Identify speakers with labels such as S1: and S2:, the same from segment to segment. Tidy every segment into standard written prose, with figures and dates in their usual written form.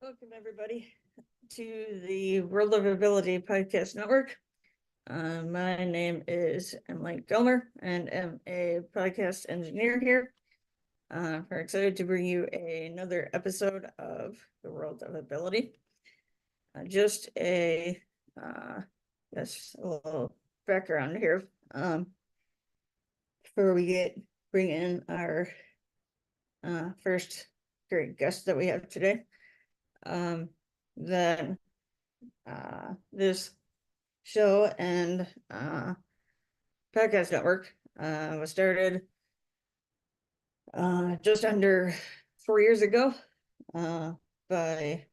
S1: Welcome, everybody, to the World of Ability Podcast Network. My name is Emily Gilmer, and am a podcast engineer here. We're excited to bring you another episode of the World of Ability. Just a little background here. Before we bring in our first great guest that we have today. Then this show and podcast network was started just under 4 years ago by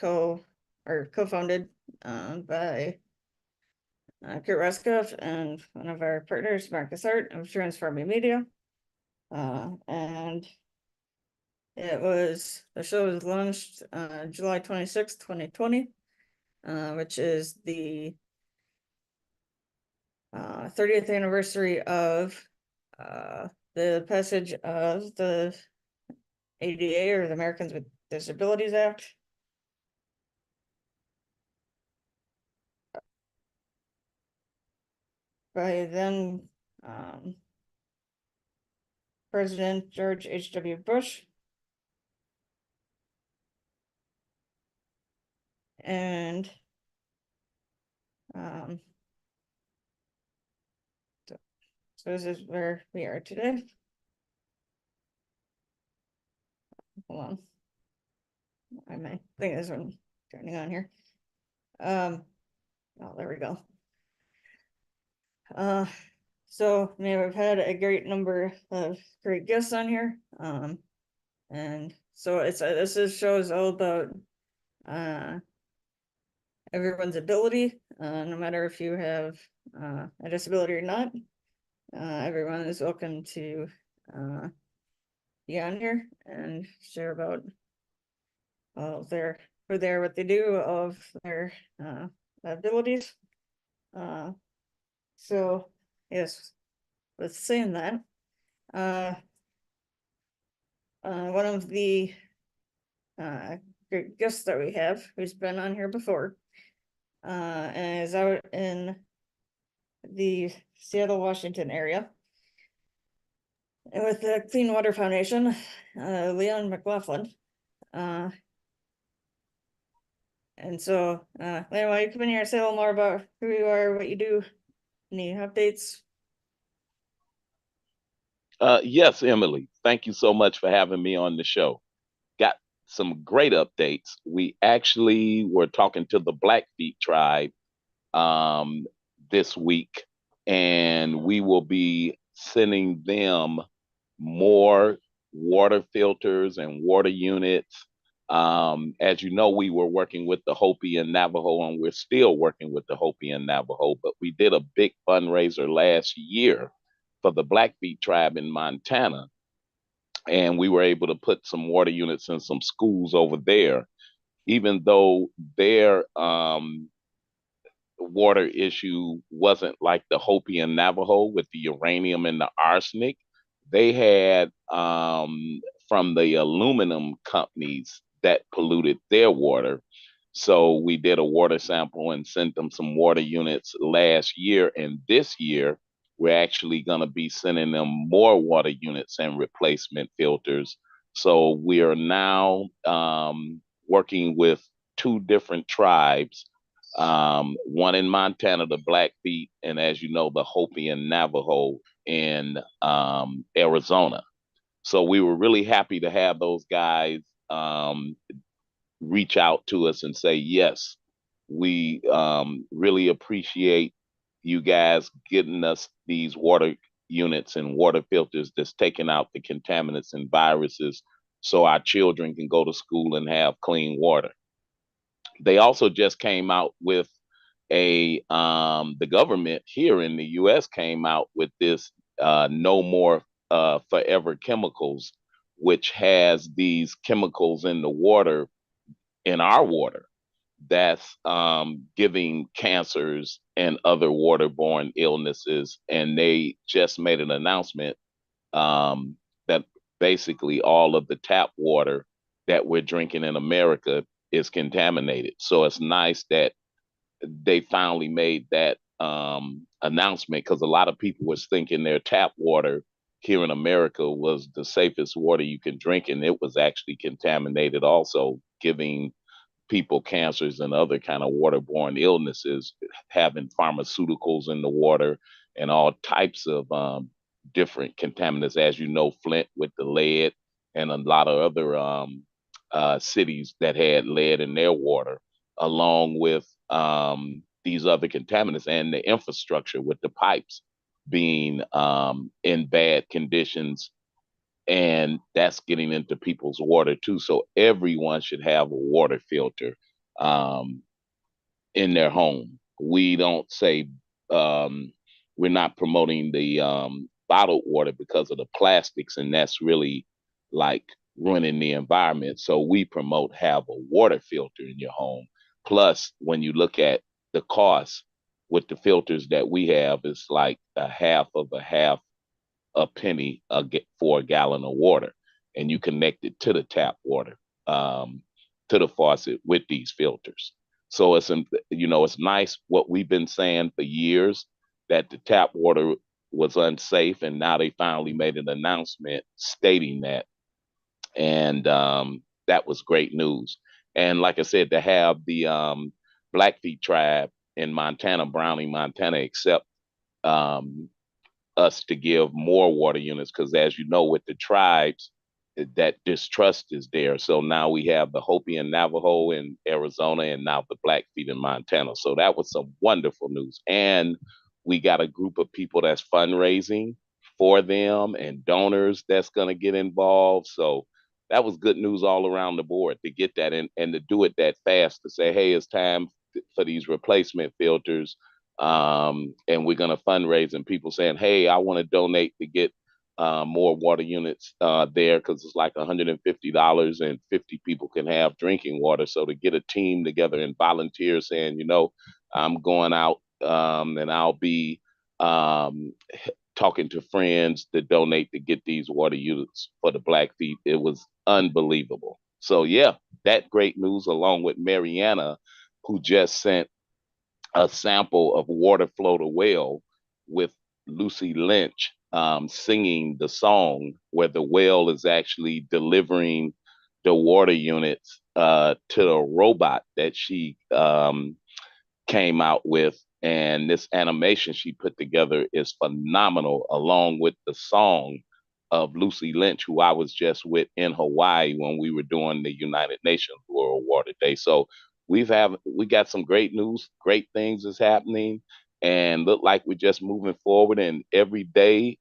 S1: co-founded by Kurt Ruskoff and one of our partners, Marcus Hart of Transforming Media. And the show was launched July 26th, 2020, which is the 30th anniversary of the passage of the ADA, or the Americans with Disabilities Act. By then, President George H.W. Bush. And so this is where we are today. Hold on. My thing is turning on here. Oh, there we go. So we've had a great number of great guests on here. And so this show is all about everyone's ability, no matter if you have a disability or not. Everyone is welcome to be on here and share about all of what they do, all of their abilities. So yes, with saying that, one of the great guests that we have, who's been on here before, and is out in the Seattle, Washington area, and with the Clean Water Foundation, Leon McLaughlin. And so, Leon, why don't you come in here and say a little more about who you are, what you do, any updates?
S2: Yes, Emily, thank you so much for having me on the show. Got some great updates. We actually were talking to the Blackfeet Tribe this week, and we will be sending them more water filters and water units. As you know, we were working with the Hopi and Navajo, and we're still working with the Hopi and Navajo, but we did a big fundraiser last year for the Blackfeet Tribe in Montana. And we were able to put some water units in some schools over there, even though their water issue wasn't like the Hopi and Navajo with the uranium and the arsenic. They had from the aluminum companies that polluted their water. So we did a water sample and sent them some water units last year. And this year, we're actually going to be sending them more water units and replacement filters. So we are now working with two different tribes, one in Montana, the Blackfeet, and as you know, the Hopi and Navajo in Arizona. So we were really happy to have those guys reach out to us and say, yes, we really appreciate you guys getting us these water units and water filters that's taking out the contaminants and viruses so our children can go to school and have clean water. They also just came out with the government here in the US came out with this no more forever chemicals, which has these chemicals in the water, in our water, that's giving cancers and other waterborne illnesses. And they just made an announcement that basically all of the tap water that we're drinking in America is contaminated. So it's nice that they finally made that announcement, because a lot of people was thinking their tap water here in America was the safest water you can drink, and it was actually contaminated also, giving people cancers and other kind of waterborne illnesses, having pharmaceuticals in the water and all types of different contaminants. As you know, Flint with the lead, and a lot of other cities that had lead in their water, along with these other contaminants, and the infrastructure with the pipes being in bad conditions, and that's getting into people's water too. So everyone should have a water filter um, in their home. We don't say we're not promoting the bottled water because of the plastics, and that's really like ruining the environment. So we promote have a water filter in your home. Plus, when you look at the cost with the filters that we have, it's like a half of a penny for a gallon of water, and you connect it to the tap water, um, to the faucet with these filters. So it's nice what we've been saying for years, that the tap water was unsafe, and now they finally made an announcement stating that, and that was great news. And like I said, to have the Blackfeet Tribe in Montana, Browning, Montana, accept um, us to give more water units, because as you know, with the tribes, that distrust is there. So now we have the Hopi and Navajo in Arizona, and now the Blackfeet in Montana. So that was some wonderful news. And we got a group of people that's fundraising for them, and donors that's going to get involved. So that was good news all around the board to get that in, and to do it that fast, to say, hey, it's time for these replacement filters, and we're going to fundraise, and people saying, hey, I want to donate to get more water units there, because it's like $150 and 50 people can have drinking water. So to get a team together and volunteers saying, I'm going out, and I'll be um, talking to friends to donate to get these water units for the Blackfeet. It was unbelievable. So yeah, that great news, along with Mariana, who just sent a sample of Water Flow to Well with Lucy Lynch singing the song, where the whale is actually delivering the water units to a robot that she came out with. And this animation she put together is phenomenal, along with the song of Lucy Lynch, who I was just with in Hawaii when we were doing the United Nations World Water Day. So we got some great news, great things is happening, and look like we're just moving forward. And every day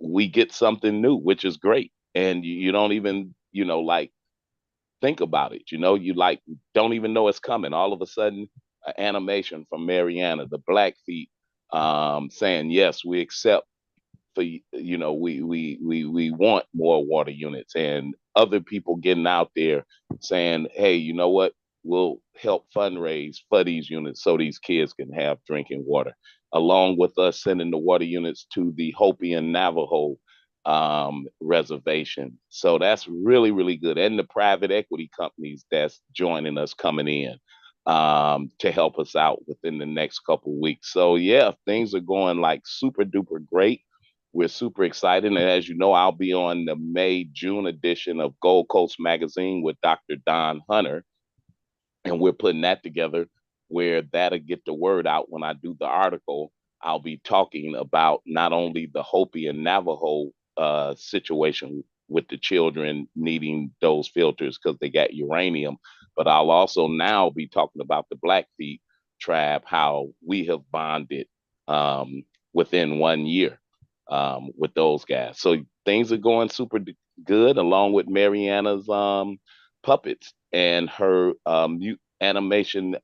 S2: we get something new, which is great. And you don't even like think about it. You like don't even know it's coming. All of a sudden, an animation from Mariana, the Blackfeet, saying yes, we accept for we want more water units, and other people getting out there saying, hey, you know what, we'll help fundraise for these units so these kids can have drinking water, along with us sending the water units to the Hopi and Navajo reservation. So that's really, really good. And the private equity companies that's joining us, coming in to help us out within the next couple of weeks. So yeah, things are going like super duper great. We're super excited. And as you know, I'll be on the May-June edition of Gold Coast Magazine with Dr. Don Hunter. And we're putting that together where that'll get the word out. When I do the article, I'll be talking about not only the Hopi and Navajo situation with the children needing those filters because they got uranium, but I'll also now be talking about the Blackfeet tribe, how we have bonded within 1 year with those guys. So things are going super good, along with Mariana's puppets and her animation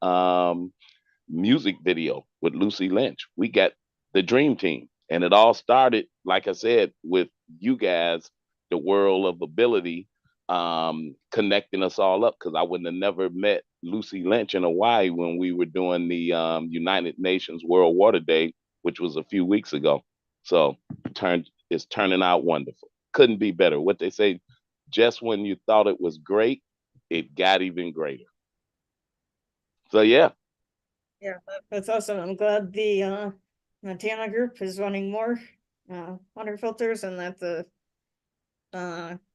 S2: music video with Lucy Lynch. We got the dream team. And it all started, like I said, with you guys, the world of ability, connecting us all up, because I wouldn't have never met Lucy Lynch in Hawaii when we were doing the United Nations World Water Day, which was a few weeks ago. So it's turning out wonderful. couldn't be better. What they say, just when you thought it was great, it got even greater. So yeah.
S1: Yeah, that's awesome. I'm glad the Montana group is running more water filters, and that the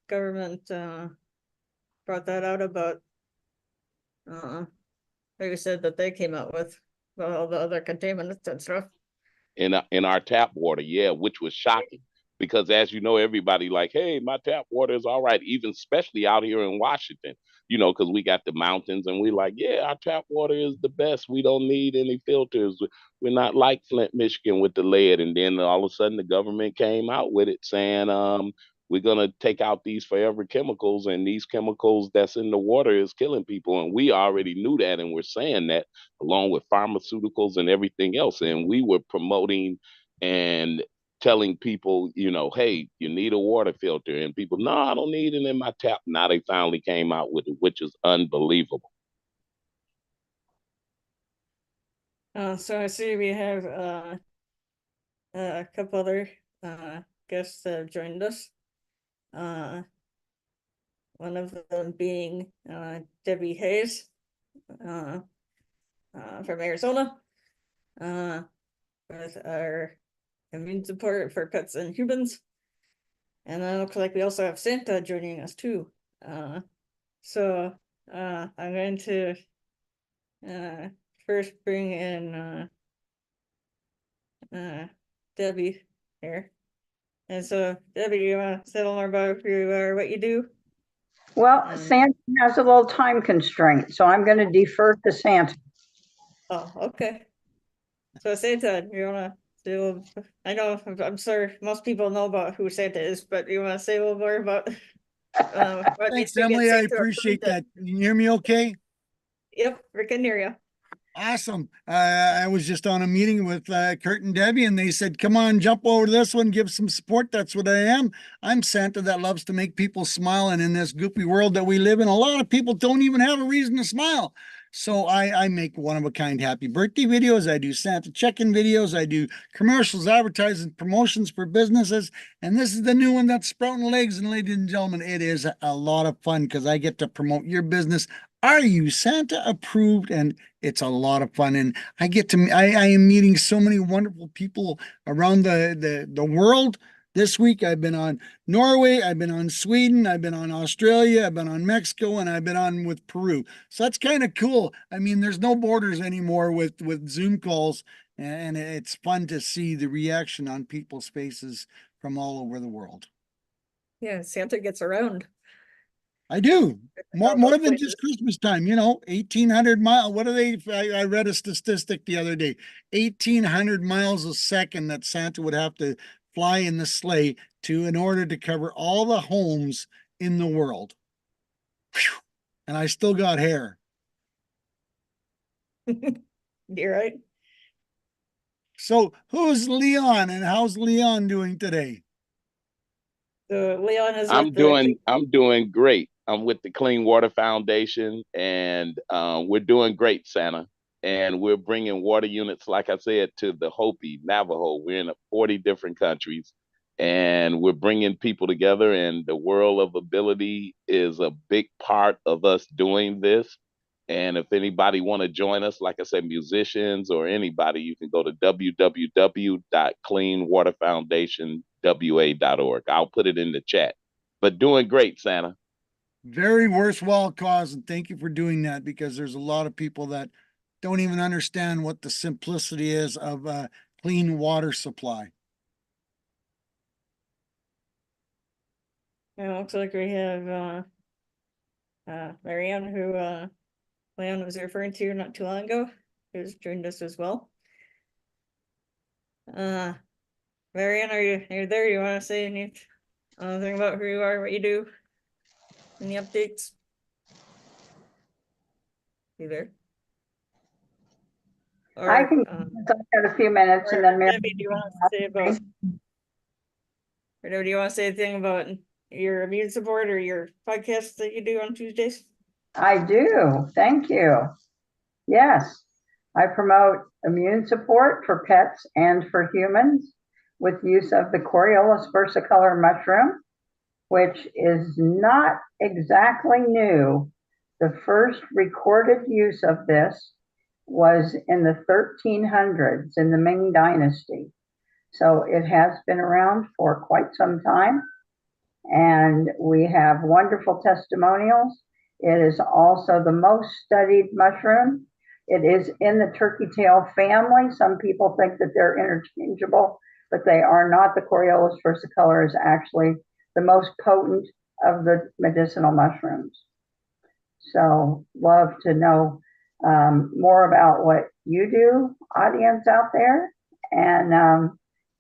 S1: government brought that out about like you said, that they came out with all the other contaminants and stuff.
S2: In our tap water, yeah, which was shocking because as you know, everybody like, hey, my tap water is all right, even especially out here in Washington, because we got the mountains and we like, yeah, our tap water is the best. We don't need any filters. We're not like Flint, Michigan with the lead. And then all of a sudden the government came out with it saying, we're going to take out these forever chemicals, and these chemicals that's in the water is killing people. And we already knew that, and we're saying that along with pharmaceuticals and everything else. And we were promoting and telling people, hey, you need a water filter. And people, no, I don't need it in my tap. Now they finally came out with it, which is unbelievable.
S1: So I see we have a couple other guests that have joined us. One of them being Debbie Hayes from Arizona, with our immune support for pets and humans. And then it looks like we also have Santa joining us too. So I'm going to first bring in Debbie here. And so, Debbie, you want to say a little more about who you are, what you do?
S3: Well, Santa has a little time constraint, so I'm going to defer to Santa.
S1: Oh, okay. So Santa, you want to say a little, I know, I'm sure most people know about who Santa is, but you want to say a little more about what
S4: Thanks,
S1: to get
S4: Emily. I
S1: Santa
S4: appreciate
S1: approved?
S4: that. Can you hear me okay?
S1: Yep, we can hear you.
S4: Awesome. I was just on a meeting with Kurt and Debbie, and they said, come on, jump over to this one, give some support. That's what I am. I'm Santa that loves to make people smile. And in this goofy world that we live in, a lot of people don't even have a reason to smile. So I make one-of-a-kind happy birthday videos. I do Santa check-in videos. I do commercials, advertising, promotions for businesses. And this is the new one that's sprouting legs. And ladies and gentlemen, it is a lot of fun because I get to promote your business. Are you Santa approved? And it's a lot of fun. And I am meeting so many wonderful people around the world. This week, I've been on Norway, I've been on Sweden, I've been on Australia, I've been on Mexico, and I've been on with Peru. So that's kind of cool. I mean, there's no borders anymore with Zoom calls, and it's fun to see the reaction on people's faces from all over the world.
S1: Yeah, Santa gets around.
S4: I do. More than
S1: places.
S4: just Christmas time, 1,800 miles. What are they? I read a statistic the other day, 1,800 miles a second that Santa would have to fly in the sleigh in order to cover all the homes in the world. Whew. And I still got hair.
S1: You're right.
S4: So who's Leon and how's Leon doing today?
S1: So Leon is
S2: I'm doing great. I'm with the Clean Water Foundation, and we're doing great, Santa. And we're bringing water units, like I said, to the Hopi, Navajo. We're in 40 different countries, and we're bringing people together. And the World of Ability is a big part of us doing this. And if anybody want to join us, like I said, musicians or anybody, you can go to www.cleanwaterfoundationwa.org. I'll put it in the chat. But doing great, Santa.
S4: Very worthwhile cause, and thank you for doing that because there's a lot of people that don't even understand what the simplicity is of a clean water supply.
S1: Yeah, looks like we have Marianne, who Leon was referring to not too long ago, who's joined us as well. Marianne, are you there? You want to say anything about who you are, what you do? Any updates? You there? Or,
S3: I can I've got a few minutes and then
S1: Debbie, do you want to say about, or do you want to say anything about your immune support or your podcast that you do on Tuesdays?
S3: I do. Thank you. Yes, I promote immune support for pets and for humans with use of the Coriolus versicolor mushroom. which is not exactly new. The first recorded use of this was in the 1300s in the Ming Dynasty. So it has been around for quite some time, and we have wonderful testimonials. It is also the most studied mushroom. It is in the turkey tail family. Some people think that they're interchangeable, but they are not. The Coriolus versicolor is actually the most potent of the medicinal mushrooms. So love to know more about what you do, audience out there, and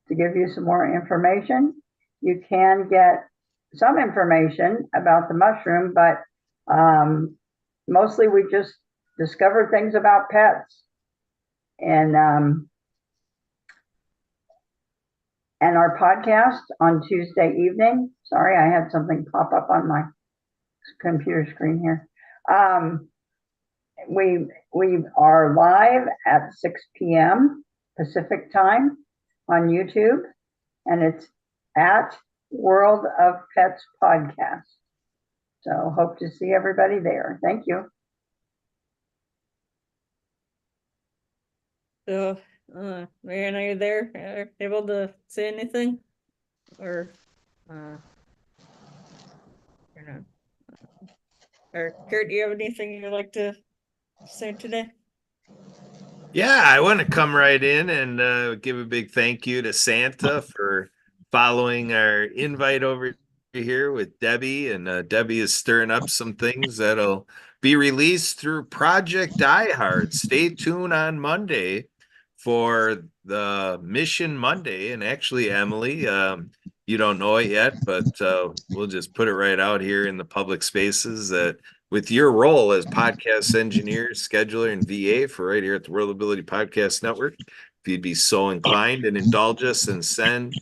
S3: to give you some more information. You can get some information about the mushroom, but mostly we just discovered things about pets. And our podcast on Tuesday evening. Sorry, I had something pop up on my computer screen here. We are live at 6 p.m. Pacific time on YouTube, and it's at World of Pets Podcast. So hope to see everybody there. Thank you.
S1: So, Marianne, are you there? Able to say anything? Or, you're not? Or Kurt, do you have anything you'd like to say today?
S5: Yeah, I want to come right in and give a big thank you to Santa for following our invite over here with Debbie. And Debbie is stirring up some things that'll be released through Project Die Hard. Stay tuned on Monday for the Mission Monday. And actually, Emily, you don't know it yet, but we'll just put it right out here in the public spaces that with your role as podcast engineer, scheduler, and VA for right here at the World Ability Podcast Network, if you'd be so inclined and indulge us and send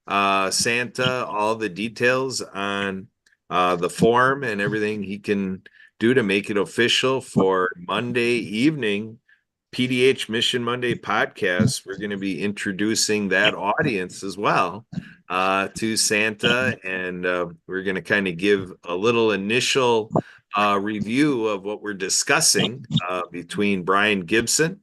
S5: Santa all the details on the form and everything he can do to make it official for Monday evening PDH Mission Monday podcast. We're going to be introducing that audience as well to Santa, and we're going to kind of give a little initial review of what we're discussing between Brian Gibson,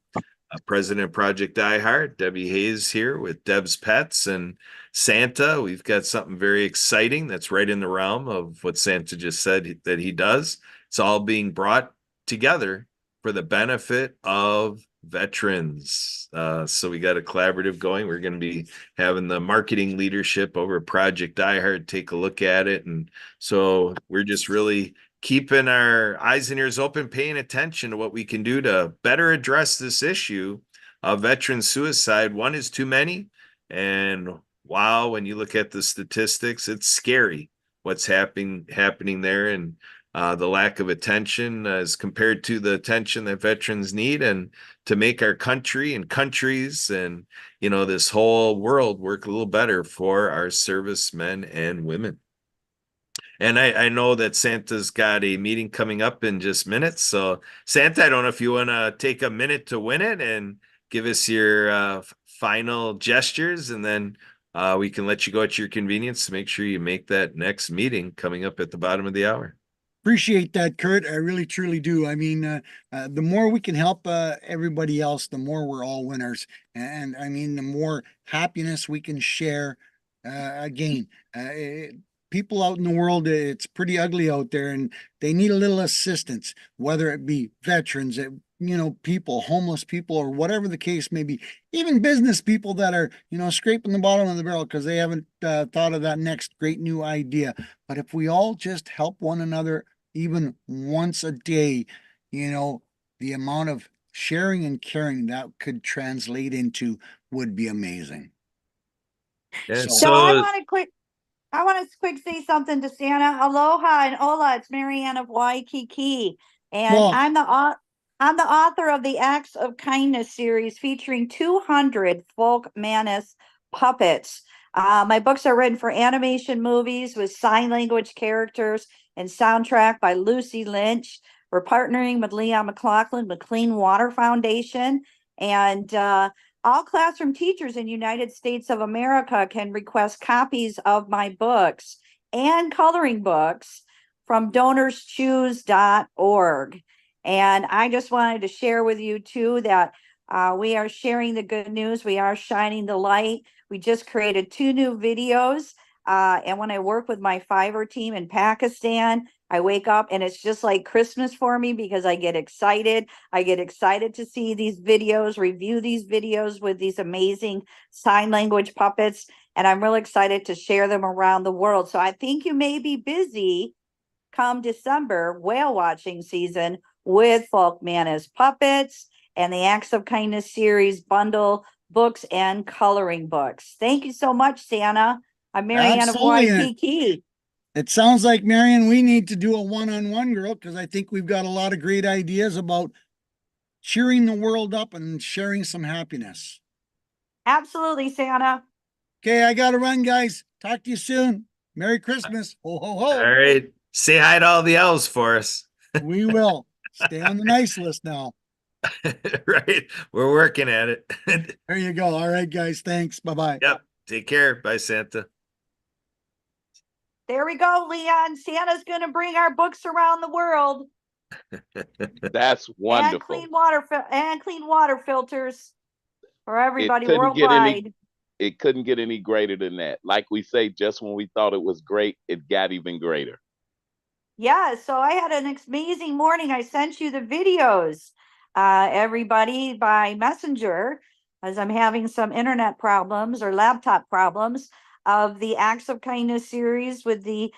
S5: President of Project Die Hard, Debbie Hayes here with Deb's Pets, and Santa. We've got something very exciting that's right in the realm of what Santa just said that he does. It's all being brought together for the benefit of veterans. So we got a collaborative going. We're going to be having the marketing leadership over at Project Die Hard take a look at it. And so we're just really keeping our eyes and ears open, paying attention to what we can do to better address this issue of veteran suicide. One is too many. And wow, when you look at the statistics, it's scary what's happening there. And the lack of attention as compared to the attention that veterans need, and to make our country and countries and, you know, this whole world work a little better for our servicemen and women. And I know that Santa's got a meeting coming up in just minutes. So Santa, I don't know if you want to take a minute to win it and give us your final gestures, and then we can let you go at your convenience to make sure you make that next meeting coming up at the bottom of the hour.
S4: Appreciate that, Kurt. I really, truly do. I mean, the more we can help everybody else, the more we're all winners. And I mean, the more happiness we can share. Again, people out in the world, it's pretty ugly out there, and they need a little assistance, whether it be veterans, you know, people, homeless people, or whatever the case may be, even business people that are, you know, scraping the bottom of the barrel because they haven't thought of that next great new idea. But if we all just help one another even once a day, you know, the amount of sharing and caring that could translate into would be amazing.
S5: And
S6: So I want to quick say something to Santa. Aloha and hola. It's Marianne of Waikiki, and
S4: Well,
S6: I'm the author of the Acts of Kindness series featuring 200 folk manus puppets. My books are written for animation movies with sign language characters and soundtrack by Lucy Lynch. We're partnering with Leon McLaughlin with Clean Water Foundation, and all classroom teachers in United States of America can request copies of my books. and coloring books from donorschoose.org. And I just wanted to share with you too that we are sharing the good news. We are shining the light. We just created 2 new videos. And when I work with my Fiverr team in Pakistan, I wake up and it's just like Christmas for me because I get excited. I get excited to see these videos, review these videos with these amazing sign language puppets. And I'm really excited to share them around the world. So I think you may be busy come December, whale watching season, with Folk Mana's puppets and the Acts of Kindness series bundle books and coloring books. Thank you so much, Santa. I'm Marianne of
S4: Absolutely.
S6: Waikiki.
S4: It sounds like, Marion, we need to do a one-on-one, girl, because I think we've got a lot of great ideas about cheering the world up and sharing some happiness.
S6: Absolutely, Santa.
S4: Okay, I got to run, guys. Talk to you soon. Merry Christmas. Ho, ho, ho.
S5: All right. Say hi to all the elves for us.
S4: We will. Stay on the nice list now.
S5: Right. We're working at it.
S4: There you go. All right, guys. Thanks. Bye-bye.
S5: Yep. Take care. Bye, Santa.
S6: There we go, Leon. Santa's going to bring our books around the world.
S2: That's wonderful.
S6: And clean water filters for everybody
S2: couldn't get
S6: worldwide.
S2: It couldn't get any greater than that. Like we say, just when we thought it was great, it got even greater.
S6: Yeah, so I had an amazing morning. I sent you the videos, everybody, by Messenger, as I'm having some internet problems or laptop problems, of the Acts of Kindness series with the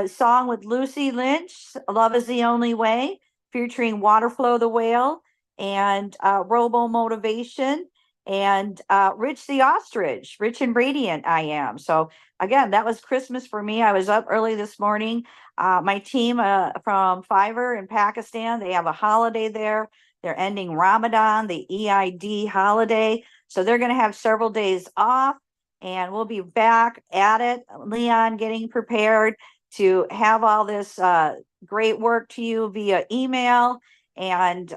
S6: song with Lucy Lynch, Love is the Only Way, featuring Waterflow the Whale and Robo Motivation and Rich the Ostrich, Rich and Radiant I Am. So again, that was Christmas for me. I was up early this morning. My team from Fiverr in Pakistan, they have a holiday there. They're ending Ramadan, the EID holiday. So they're going to have several days off and we'll be back at it. Leon, getting prepared to have all this great work to you via email. And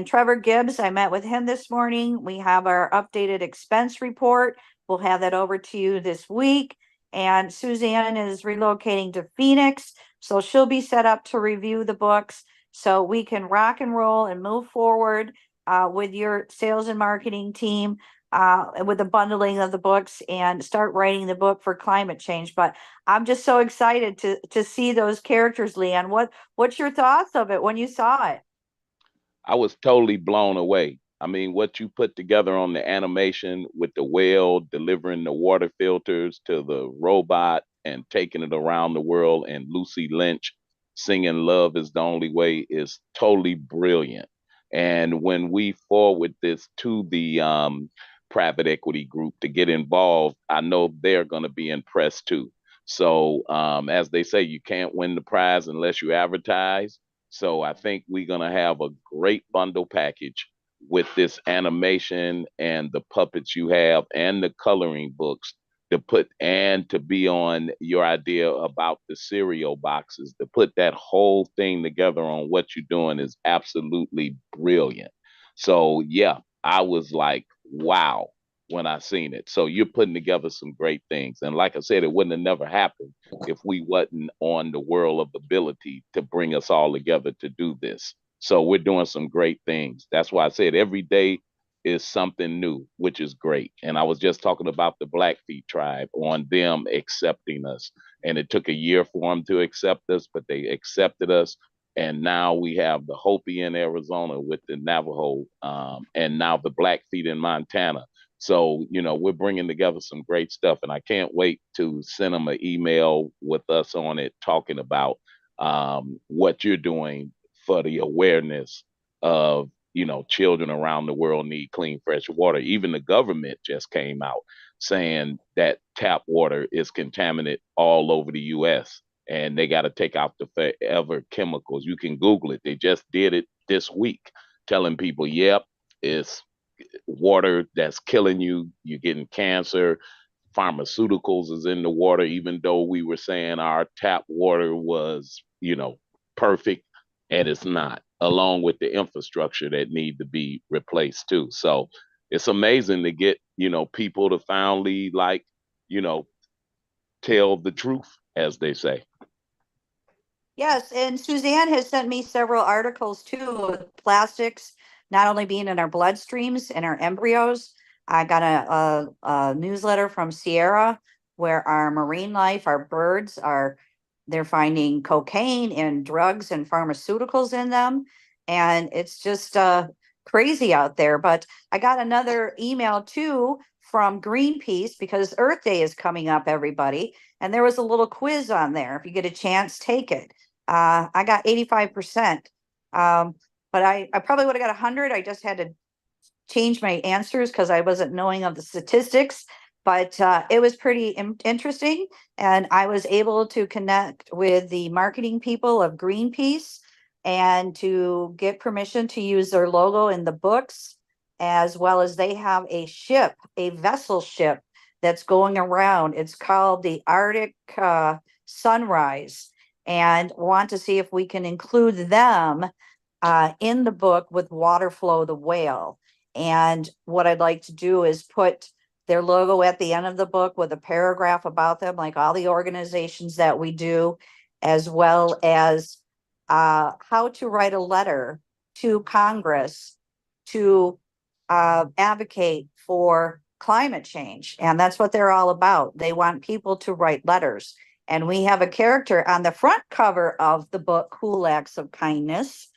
S6: Trevor Gibbs, I met with him this morning. We have our updated expense report. We'll have that over to you this week. And Suzanne is relocating to Phoenix, so she'll be set up to review the books so we can rock and roll and move forward with your sales and marketing team with the bundling of the books and start writing the book for climate change. But I'm just so excited to see those characters, Leon. What's your thoughts of it when you saw it?
S2: I was totally blown away. I mean, what you put together on the animation with the whale delivering the water filters to the robot and taking it around the world, and Lucy Lynch singing Love is the Only Way is totally brilliant. And when we forward this to the private equity group to get involved, I know they're going to be impressed too. So as they say, you can't win the prize unless you advertise. So I think we're going to have a great bundle package with this animation and the puppets you have and the coloring books to put, and to be on your idea about the cereal boxes, to put that whole thing together on what you're doing is absolutely brilliant. So yeah, I was like, wow, when I seen it. So you're putting together some great things. And like I said, it wouldn't have never happened if we wasn't on the world of ability to bring us all together to do this. So we're doing some great things. That's why I said every day is something new, which is great. And I was just talking about the Blackfeet Tribe, on them accepting us. And it took a year for them to accept us, but they accepted us. And now we have the Hopi in Arizona with the Navajo, and now the Blackfeet in Montana. So, you know, we're bringing together some great stuff, and I can't wait to send them an email with us on it, talking about what you're doing for the awareness of, you know, children around the world need clean, fresh water. Even the government just came out saying that tap water is contaminated all over the U.S. and they got to take out the forever chemicals. You can Google it. They just did it this week, telling people, yep, it's water that's killing you. You're getting cancer. Pharmaceuticals is in the water, even though we were saying our tap water was, you know, perfect, and it's not, along with the infrastructure that need to be replaced too. So it's amazing to get, you know, people to finally, like, you know, tell the truth, as they say.
S6: Yes, and Suzanne has sent me several articles too with plastics not only being in our bloodstreams and our embryos. I got a newsletter from Sierra where our marine life, our birds are they're finding cocaine and drugs and pharmaceuticals in them, and it's just crazy out there. But I got another email too from Greenpeace because Earth Day is coming up, everybody, and there was a little quiz on there. If you get a chance, take it. I got 85%. But I probably would have got 100. I just had to change my answers because I wasn't knowing of the statistics. But it was pretty interesting. And I was able to connect with the marketing people of Greenpeace and to get permission to use their logo in the books, as well as they have a ship, a vessel ship that's going around. It's called the Arctic Sunrise, and want to see if we can include them in the book with Waterflow the whale. And what I'd like to do is put their logo at the end of the book with a paragraph about them, like all the organizations that we do, as well as how to write a letter to Congress to advocate for climate change. And that's what they're all about. They want people to write letters. And we have a character on the front cover of the book, Cool Acts of Kindness.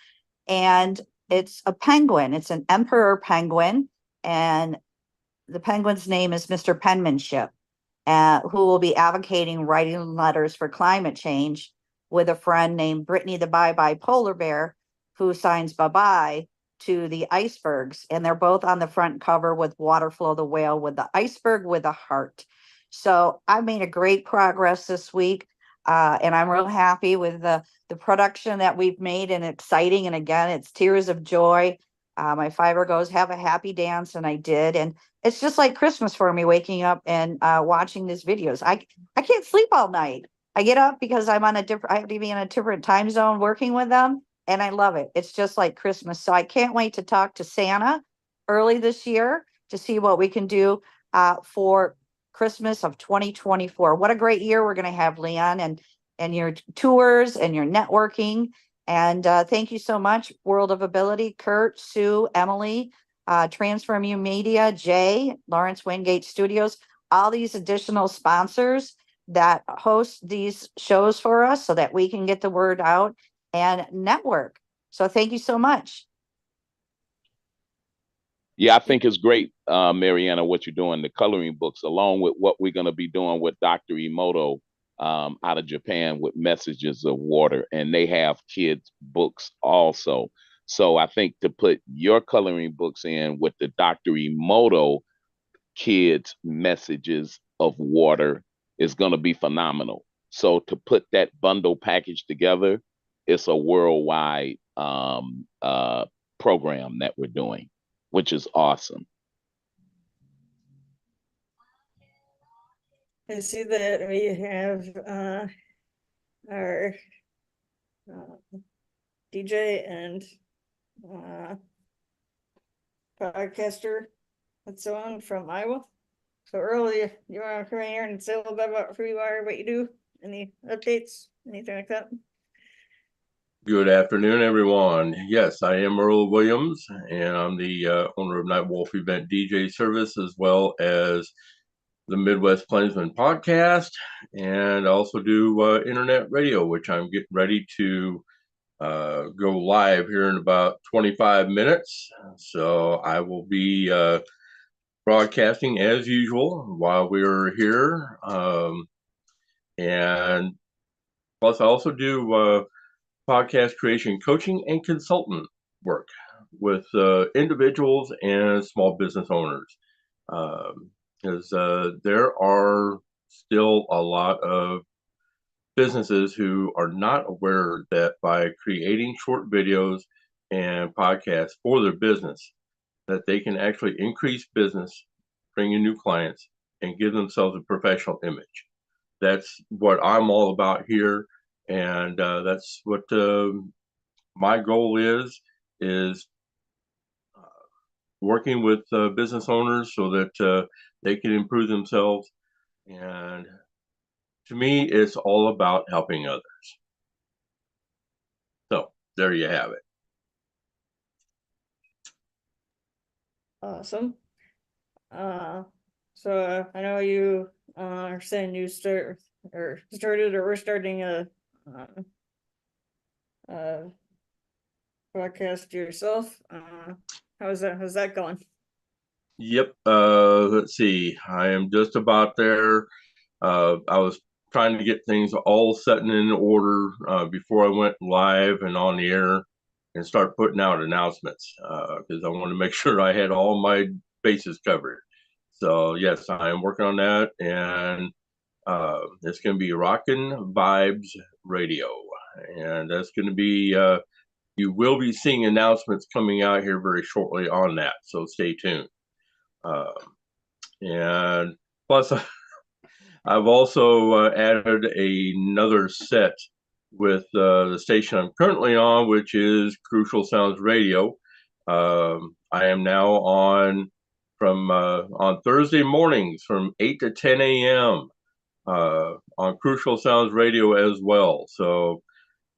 S6: And it's a penguin. It's an emperor penguin. And the penguin's name is Mr. Penmanship, who will be advocating writing letters for climate change with a friend named Brittany the Bye-Bye Polar Bear, who signs bye-bye to the icebergs. And they're both on the front cover with Waterflow the whale with the iceberg with a heart. So I made a great progress this week. And I'm real happy with the production that we've made, and exciting. And again, it's tears of joy. My fiber goes, have a happy dance. And I did. And it's just like Christmas for me, waking up and watching these videos. I can't sleep all night. I get up because I have to be in a different time zone working with them. And I love it. It's just like Christmas. So I can't wait to talk to Santa early this year to see what we can do for Christmas of 2024. What a great year we're going to have, Leon, and your tours and your networking. And thank you so much, World of Ability, Kurt, Sue, Emily, Transformu Media, Jay, Lawrence Wingate Studios, all these additional sponsors that host these shows for us so that we can get the word out and network. So thank you so much.
S2: Yeah, I think it's great, Mariana, what you're doing, the coloring books, along with what we're going to be doing with Dr. Emoto out of Japan with Messages of Water. And they have kids' books also. So I think to put your coloring books in with the Dr. Emoto kids' Messages of Water is going to be phenomenal. So to put that bundle package together, it's a worldwide program that we're doing, which is awesome.
S1: I see that we have our DJ and podcaster and so on from Iowa. So early, you want to come in here and say a little bit about who you are, what you do, any updates, anything like that?
S7: Good afternoon, everyone. Yes, I am Earl Williams, and I'm the owner of Night Wolf Event DJ Service, as well as the Midwest Plainsman podcast, and I also do internet radio, which I'm getting ready to go live here in about 25 minutes. So I will be broadcasting as usual while we're here. And plus, I also do podcast creation coaching and consultant work with individuals and small business owners. Because there are still a lot of businesses who are not aware that by creating short videos and podcasts for their business, that they can actually increase business, bring in new clients, and give themselves a professional image. That's what I'm all about here, and that's what my goal is working with business owners so that they can improve themselves and to me, it's all about helping others. So there you have it.
S1: Awesome. So I know you are saying you started or we're starting a podcast yourself. How's that going?
S7: Yep. Let's see. I am just about there. I was trying to get things all set and in order before I went live and on the air and start putting out announcements because I want to make sure I had all my bases covered. So yes, I am working on that, and it's going to be Rockin' Vibes Radio, and that's going to be. You will be seeing announcements coming out here very shortly on that, so stay tuned. And plus, I've also added another set with the station I'm currently on, which is Crucial Sounds Radio. I am now on Thursday mornings from 8 to 10 a.m. On Crucial Sounds Radio as well. So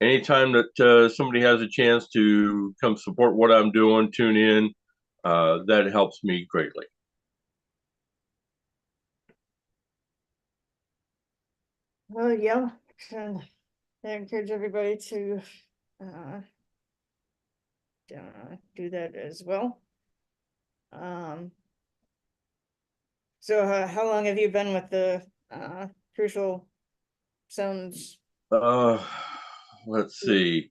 S7: anytime that somebody has a chance to come support what I'm doing, tune in. That helps me greatly.
S1: Well, yeah, and I encourage everybody to do that as well. So how long have you been with the Crucial Sounds?
S7: Let's see.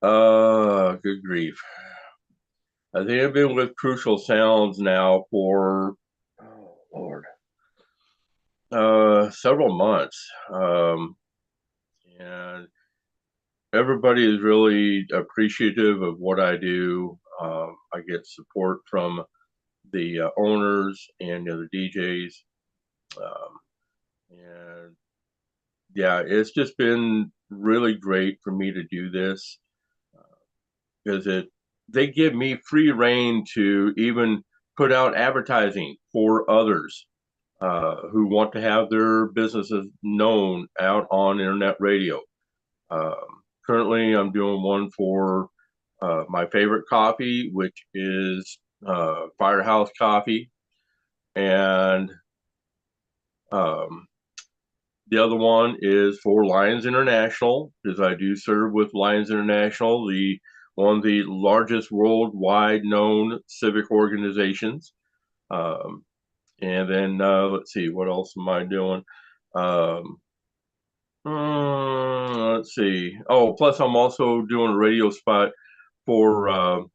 S7: Good grief. I think I've been with Crucial Sounds now for, oh Lord, several months. And everybody is really appreciative of what I do. I get support from the owners and the other DJs. And yeah, it's just been really great for me to do this because they give me free reign to even put out advertising for others who want to have their businesses known out on internet radio. Currently, I'm doing one for my favorite coffee, which is Firehouse Coffee, and the other one is for Lions International, because I do serve with Lions International, one of the largest worldwide known civic organizations. And then let's see, what else am I doing? Let's see. Oh, plus I'm also doing a radio spot for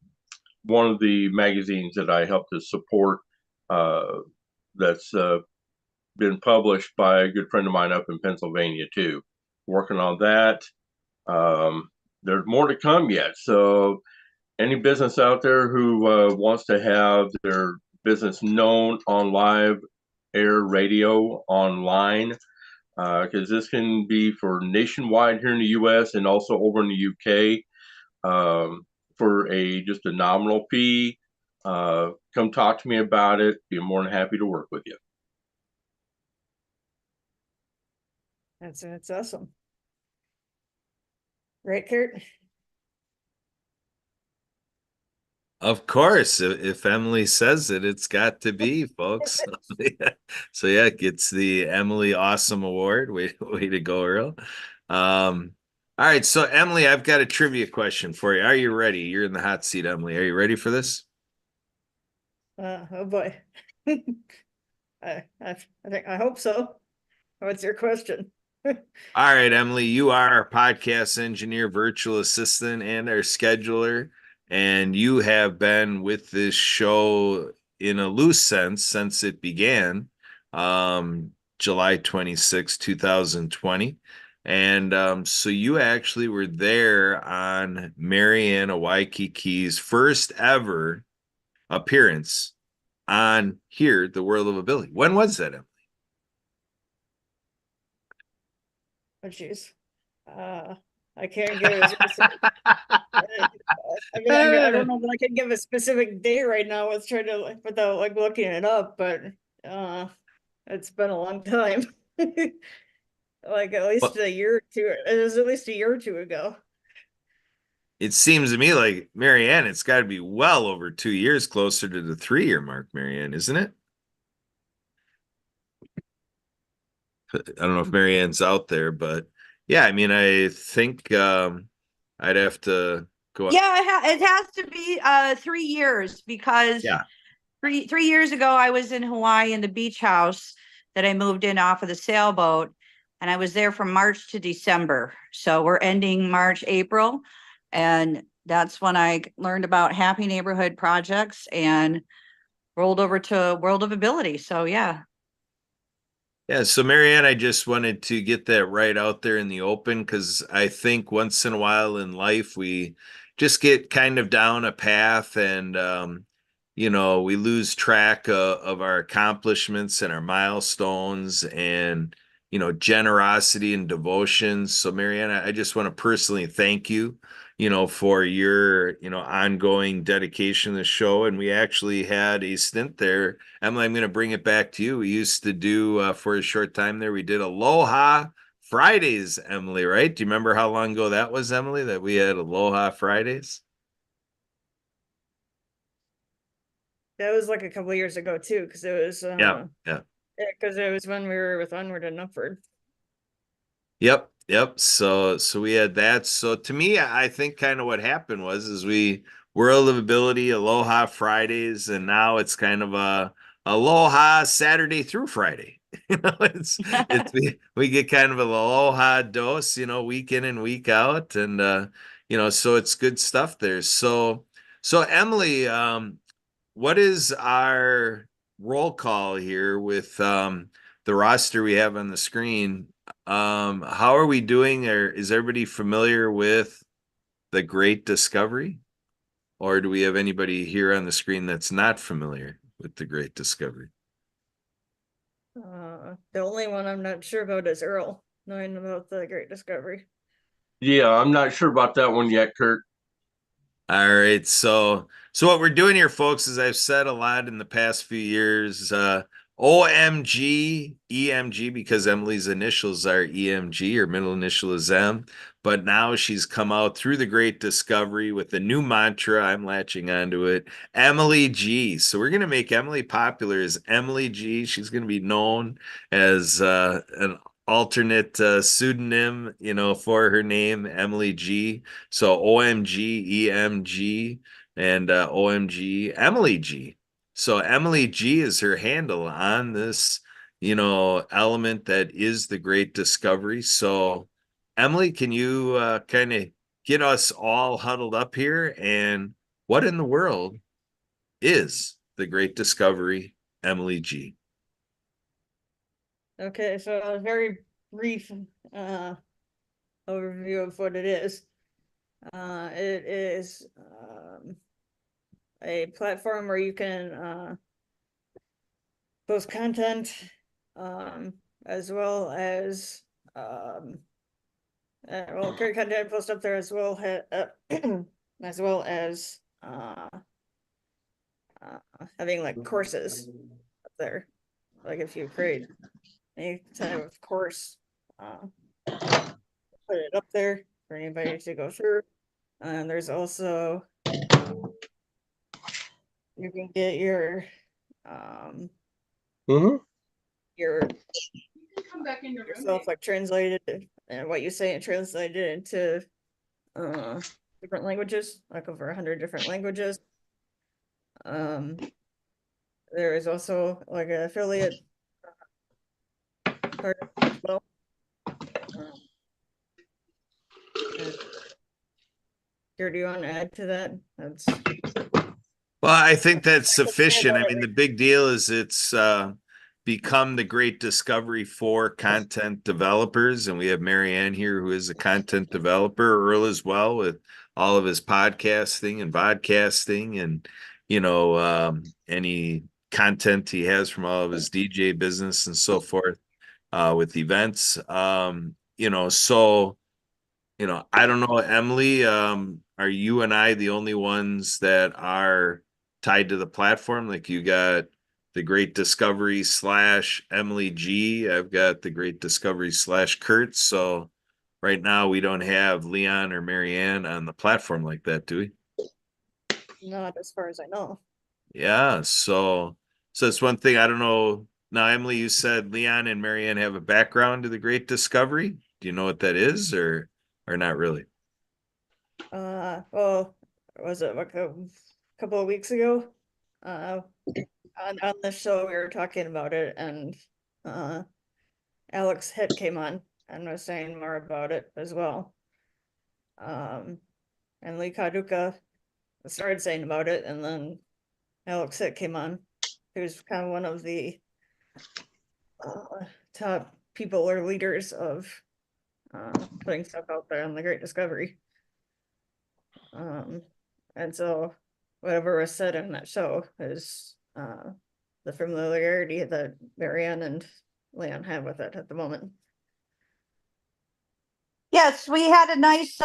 S7: one of the magazines that I help to support. That's been published by a good friend of mine up in Pennsylvania too. Working on that. There's more to come yet. So any business out there who wants to have their business known on live air radio online, because this can be for nationwide here in the US and also over in the UK for just a nominal fee. Come talk to me about it. Be more than happy to work with you.
S1: That's awesome. Right, Kurt?
S5: Of course, if Emily says it, it's got to be, folks. So yeah, it gets the Emily Awesome Award. Way to go, Earl. All right, so Emily, I've got a trivia question for you. Are you ready? You're in the hot seat, Emily. Are you ready for this?
S1: Oh boy. I think I hope so. What's your question?
S5: All right, Emily, you are our podcast engineer, virtual assistant, and our scheduler. And you have been with this show in a loose sense since it began, July 26, 2020. And so you actually were there on Mariana Waikiki's first ever appearance on here, The World of Ability. When was that, Emily?
S1: Oh, jeez. I can't give a specific. I mean, I don't know that I can give a specific date right now. Let's try to without looking it up, but it's been a long time. like at least
S5: Well,
S1: a year or two. It was at least a year or two ago.
S5: it seems to me like Marianne, it's got to be well over 2 years, closer to the 3 year mark, Marianne, isn't it? I don't know if Marianne's out there, but yeah, I mean, I think I'd have to go.
S6: Yeah, it has to be 3 years because
S5: Yeah.
S6: three years ago I was in Hawaii in the beach house that I moved in off of the sailboat, and I was there from March to December. So we're ending March, April, and that's when I learned about Happy Neighborhood Projects and rolled over to World of Ability. So yeah.
S5: Yeah, so Marianne, I just wanted to get that right out there in the open because I think once in a while in life we just get kind of down a path and we lose track of our accomplishments and our milestones and generosity and devotion. So Marianne, I just want to personally thank you, for your ongoing dedication to the show. And we actually had a stint there. Emily, I'm going to bring it back to you. We used to do for a short time there, we did Aloha Fridays, Emily, right? Do you remember how long ago that was, Emily, that we had Aloha Fridays?
S1: That was like a couple years ago too, because it was
S5: Yeah, yeah.
S1: because it was when we were with Onward and Upward.
S5: Yep. So we had that. So to me, I think kind of what happened was we World of Ability, Aloha Fridays, and now it's kind of a Aloha Saturday through Friday. It's we get kind of an Aloha dose, week in and week out, and so it's good stuff there. So Emily, what is our roll call here with the roster we have on the screen? How are we doing? Or is everybody familiar with the Great Discovery? Or do we have anybody here on the screen that's not familiar with the Great Discovery?
S1: The only one I'm not sure about is Earl, knowing about the Great Discovery.
S7: Yeah, I'm not sure about that one yet, Kurt.
S5: All right, so what we're doing here, folks, is I've said a lot in the past few years, OMG, EMG, because Emily's initials are EMG, her middle initial is M, but now she's come out through the Great Discovery with a new mantra. I'm latching onto it, Emily G. So we're going to make Emily popular as Emily G. She's going to be known as an alternate pseudonym, for her name, Emily G. So OMG, EMG, and OMG, Emily G. So Emily G is her handle on this, element that is the Great Discovery. So Emily, can you kind of get us all huddled up here? And what in the world is the Great Discovery, Emily G?
S1: Okay, so a very brief overview of what it is. It is a platform where you can post content, as well as create content, post up there as well as well as having like courses up there. Like if you create any type of course, put it up there for anybody to go through. And there's also you can get your your yourself like translated and what you say and translated into different languages, like over 100 different languages. There is also like an affiliate part as well. Here, do you want to add to that? That's
S5: Well, I think that's sufficient. I mean, the big deal is it's become the Great Discovery for content developers. And we have Marianne here, who is a content developer, Earl as well, with all of his podcasting and vodcasting and, any content he has from all of his DJ business and so forth with events. I don't know, Emily, are you and I the only ones that are tied to the platform? Like you got the Great Discovery / Emily G. I've got the Great Discovery / Kurt. So right now we don't have Leon or Marianne on the platform like that, do we?
S1: Not as far as I know.
S5: Yeah, so it's one thing I don't know. Now, Emily, you said Leon and Marianne have a background to the Great Discovery. Do you know what that is, or not really?
S1: Well, was it like a couple of weeks ago? On the show we were talking about it, and Alex Hitt came on and was saying more about it as well. And Lee Kaduka started saying about it, and then Alex Hitt came on, who's kind of one of the top people or leaders of putting stuff out there on the Great Discovery. And so whatever was said in that show is the familiarity that Marianne and Leon have with it at the moment.
S6: Yes, we had a nice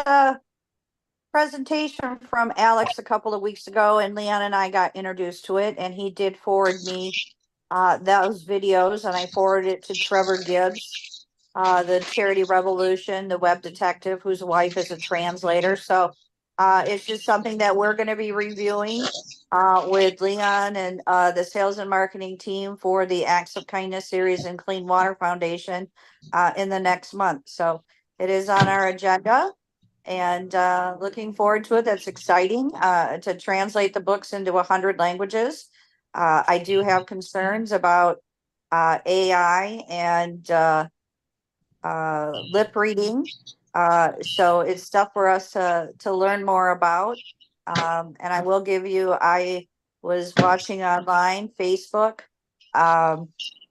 S6: presentation from Alex a couple of weeks ago, and Leon and I got introduced to it, and he did forward me those videos, and I forwarded it to Trevor Gibbs, the Charity Revolution, the web detective whose wife is a translator. So it's just something that we're going to be reviewing with Leon and the sales and marketing team for the Acts of Kindness series and Clean Water Foundation in the next month. So it is on our agenda, and looking forward to it. That's exciting to translate the books into 100 languages. I do have concerns about AI and lip reading. So it's stuff for us to learn more about. And I will give you, I was watching online, Facebook,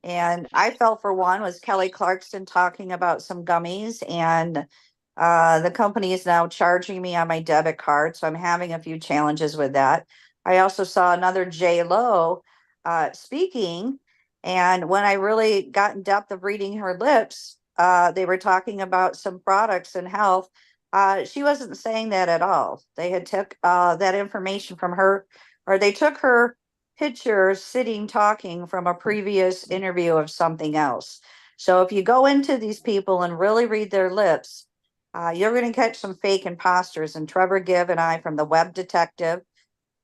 S6: and I fell for one, was Kelly Clarkson talking about some gummies, and the company is now charging me on my debit card. So I'm having a few challenges with that. I also saw another J Lo speaking. And when I really got in depth of reading her lips, they were talking about some products and health. She wasn't saying that at all. They had took that information from her, or they took her picture sitting talking from a previous interview of something else. So if you go into these people and really read their lips, you're going to catch some fake imposters. And Trevor Gibb and I, from the Web Detective,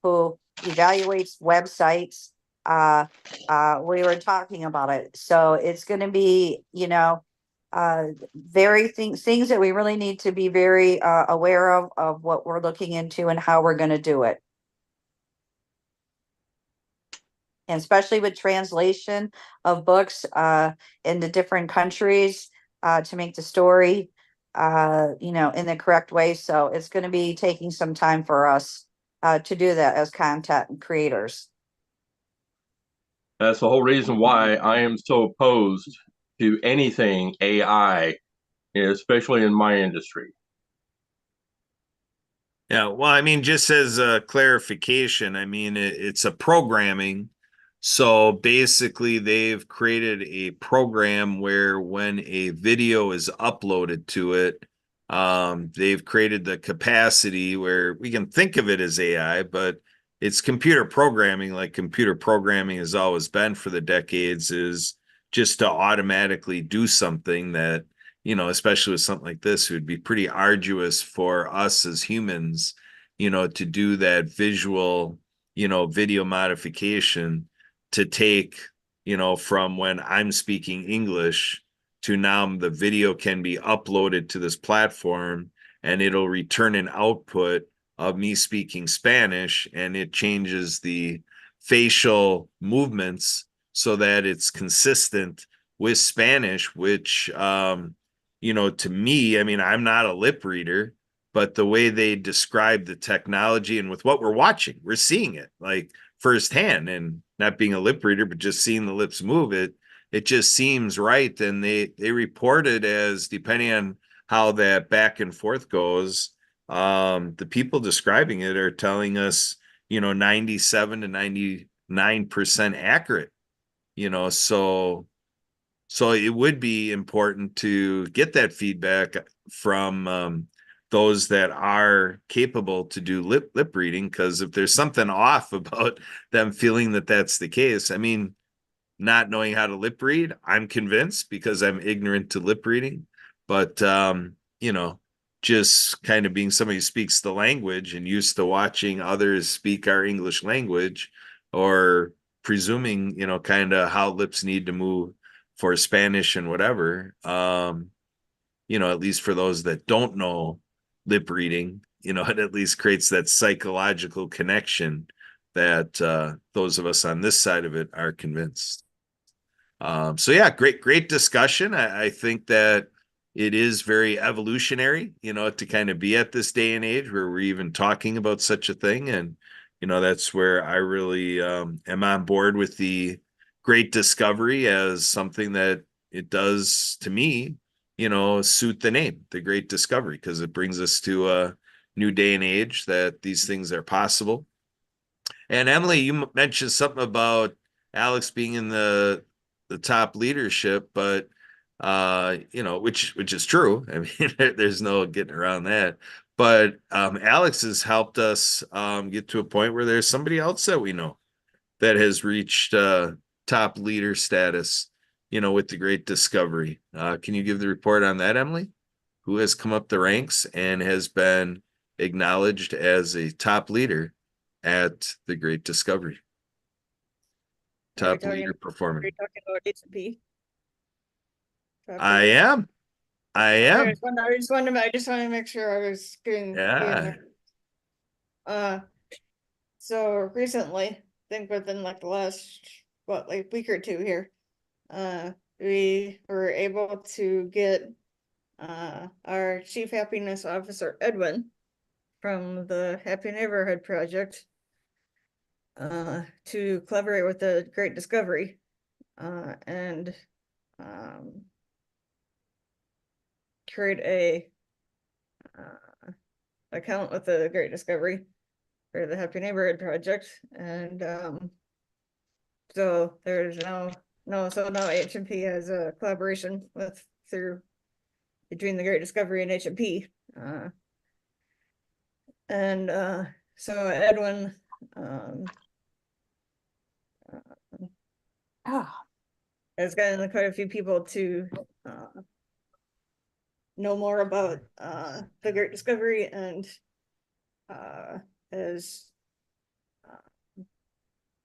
S6: who evaluates websites, we were talking about it. So it's going to be, very things that we really need to be very aware of what we're looking into and how we're going to do it. And especially with translation of books into different countries to make the story, in the correct way. So it's going to be taking some time for us to do that as content creators.
S7: That's the whole reason why I am so opposed to anything AI, especially in my industry.
S5: Yeah, well, I mean, just as a clarification, I mean, it's a programming. So basically, they've created a program where when a video is uploaded to it, they've created the capacity where we can think of it as AI, but it's computer programming, like computer programming has always been for the decades, is just to automatically do something that, especially with something like this, it would be pretty arduous for us as humans, to do that visual, video modification to take, from when I'm speaking English to now the video can be uploaded to this platform and it'll return an output of me speaking Spanish, and it changes the facial movements so that it's consistent with Spanish, which, to me, I mean, I'm not a lip reader, but the way they describe the technology and with what we're watching, we're seeing it like firsthand, and not being a lip reader, but just seeing the lips move, it just seems right. And they report it as, depending on how that back and forth goes, the people describing it are telling us, 97 to 99% accurate, so it would be important to get that feedback from those that are capable to do lip reading, because if there's something off about them feeling that that's the case, I mean, not knowing how to lip read. I'm convinced because I'm ignorant to lip reading, but you know, just kind of being somebody who speaks the language and used to watching others speak our English language, or presuming, you know, kind of how lips need to move for Spanish and whatever. You know, at least for those that don't know lip reading, you know, it at least creates that psychological connection that those of us on this side of it are convinced. So yeah, great discussion. I think that it is very evolutionary, you know, to kind of be at this day and age where we're even talking about such a thing. And, you know, that's where I really am on board with the great discovery as something that it does to me, you know, suit the name, the great discovery, because it brings us to a new day and age that these things are possible. And Emily, you mentioned something about Alex being in the top leadership, but you know, which is true. I mean, there's no getting around that. But Alex has helped us get to a point where there's somebody else that we know that has reached top leader status, you know, with the great discovery. Can you give the report on that, Emily? Who has come up the ranks and has been acknowledged as a top leader at the great discovery? Top leader performer.
S1: Are you talking about H&P?
S5: I am.
S1: I just wanted to make sure I was getting
S5: Yeah.
S1: So recently, I think within like the last week or two here, we were able to get our Chief Happiness Officer Edwin from the Happy Neighborhood Project to collaborate with the Great Discovery and create a account with the Great Discovery for the Happy Neighborhood Project. And so there's now H&P has a collaboration between the Great Discovery and H&P. So Edwin has gotten quite a few people to know more about the Great Discovery, and has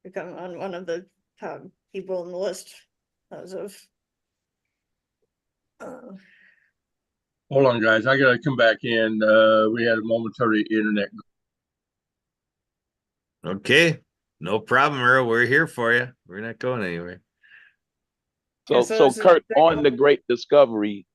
S1: become on one of the top people on the list as of
S7: Hold on, guys. I gotta come back in. We had a momentary internet.
S5: Okay. No problem, Earl. We're here for you. We're not going anywhere.
S2: So Kurt, on the great discovery,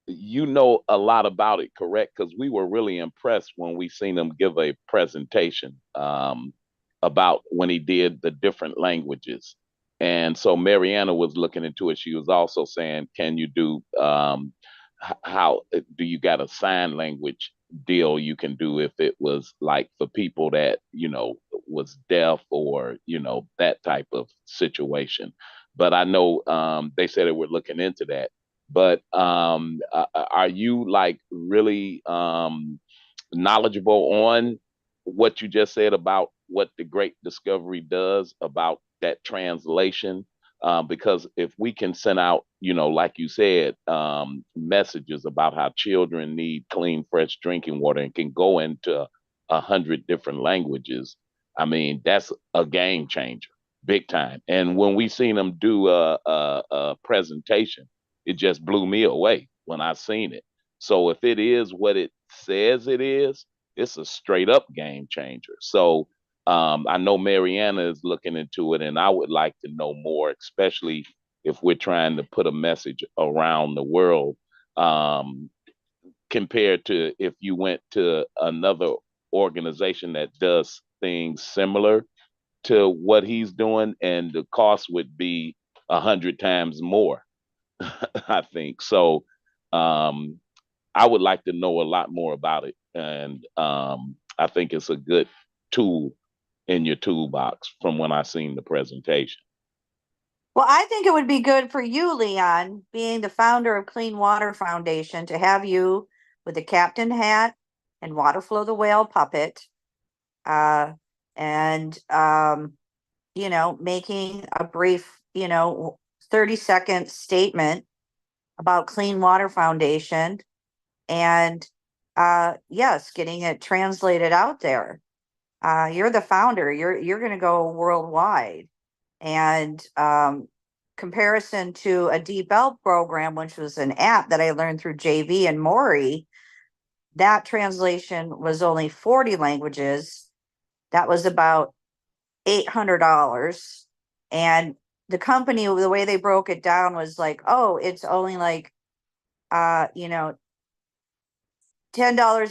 S2: you know a lot about it, correct? Because we were really impressed when we seen him give a presentation about when he did the different languages. And so Mariana was looking into it. She was also saying, can you do how do you got a sign language deal you can do if it was like for people that, you know, was deaf or, you know, that type of situation. But I know they said they were looking into that. But are you like really knowledgeable on what you just said about what the Great Discovery does about that translation? Because if we can send out, you know, like you said, messages about how children need clean, fresh drinking water and can go into 100 different languages, I mean, that's a game changer, big time. And when we seen them do a presentation, it just blew me away when I seen it. So if it is what it says it is, it's a straight up game changer. So I know Mariana is looking into it, and I would like to know more, especially if we're trying to put a message around the world, compared to if you went to another organization that does things similar to what he's doing, and the cost would be 100 times more. I think so. I would like to know a lot more about it, and I think it's a good tool in your toolbox from when I seen the presentation.
S6: Well, I think it would be good for you, Leon, being the founder of Clean Water Foundation, to have you with the captain hat and Waterflow the Whale puppet. And making a brief, 30-second statement about Clean Water Foundation and yes, getting it translated out there. You're the founder. You're going to go worldwide. And comparison to a Deep Elk program, which was an app that I learned through JV and Maury, that translation was only 40 languages. That was about $800. And the company, the way they broke it down was like, oh, it's only like, $10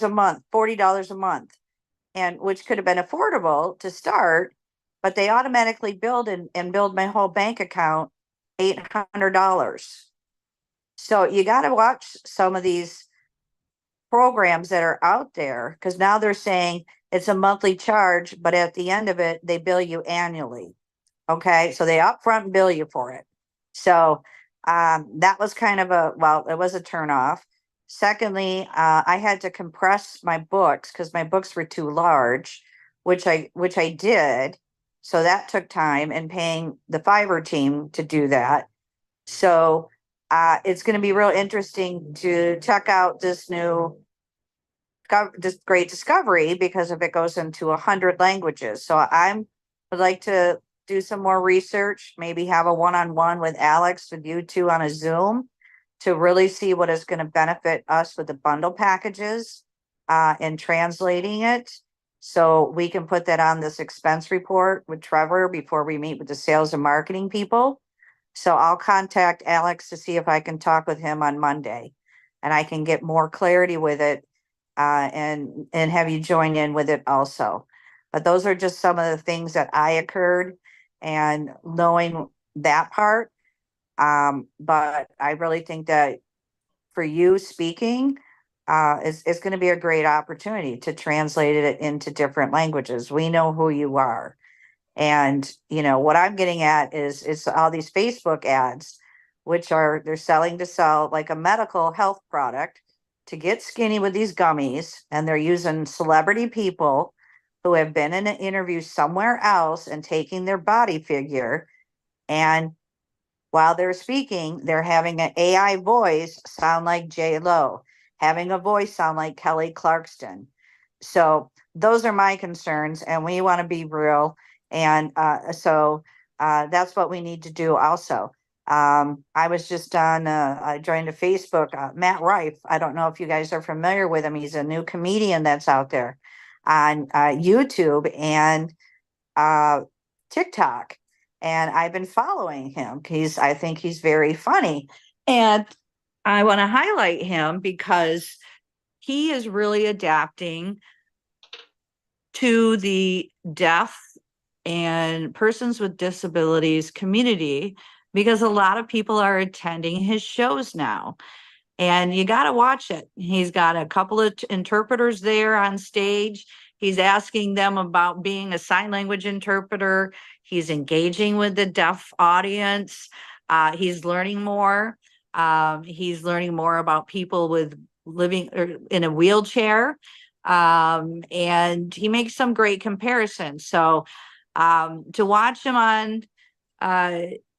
S6: a month, $40 a month, and which could have been affordable to start, but they automatically billed and billed my whole bank account $800. So you got to watch some of these programs that are out there, because now they're saying it's a monthly charge, but at the end of it, they bill you annually. Okay, so they upfront bill you for it. So that was kind of it was a turnoff. Secondly, I had to compress my books because my books were too large, which I did. So that took time, and paying the Fiverr team to do that. So it's going to be real interesting to check out this great discovery, because if it goes into 100 languages. So would like to do some more research, maybe have a one-on-one with Alex, with you two on a Zoom, to really see what is going to benefit us with the bundle packages and translating it. So we can put that on this expense report with Trevor before we meet with the sales and marketing people. So I'll contact Alex to see if I can talk with him on Monday, and I can get more clarity with it and have you join in with it also. But those are just some of the things that I occurred, and knowing that part. But I really think that for you speaking, it's going to be a great opportunity to translate it into different languages. We know who you are. And, what I'm getting at is it's all these Facebook ads, which they're selling to sell like a medical health product to get skinny with these gummies. And they're using celebrity people who have been in an interview somewhere else and taking their body figure. And while they're speaking, they're having an AI voice sound like J-Lo, having a voice sound like Kelly Clarkson. So those are my concerns, and we want to be real. And so that's what we need to do also. I was just I joined a Facebook, Matt Rife. I don't know if you guys are familiar with him. He's a new comedian that's out there on YouTube and TikTok. And I've been following him because I think he's very funny. And I want to highlight him because he is really adapting to the deaf and persons with disabilities community, because a lot of people are attending his shows now. And you got to watch it. He's got a couple of interpreters there on stage. He's asking them about being a sign language interpreter. He's engaging with the deaf audience. He's learning more. He's learning more about people with living in a wheelchair. And he makes some great comparisons. So to watch him on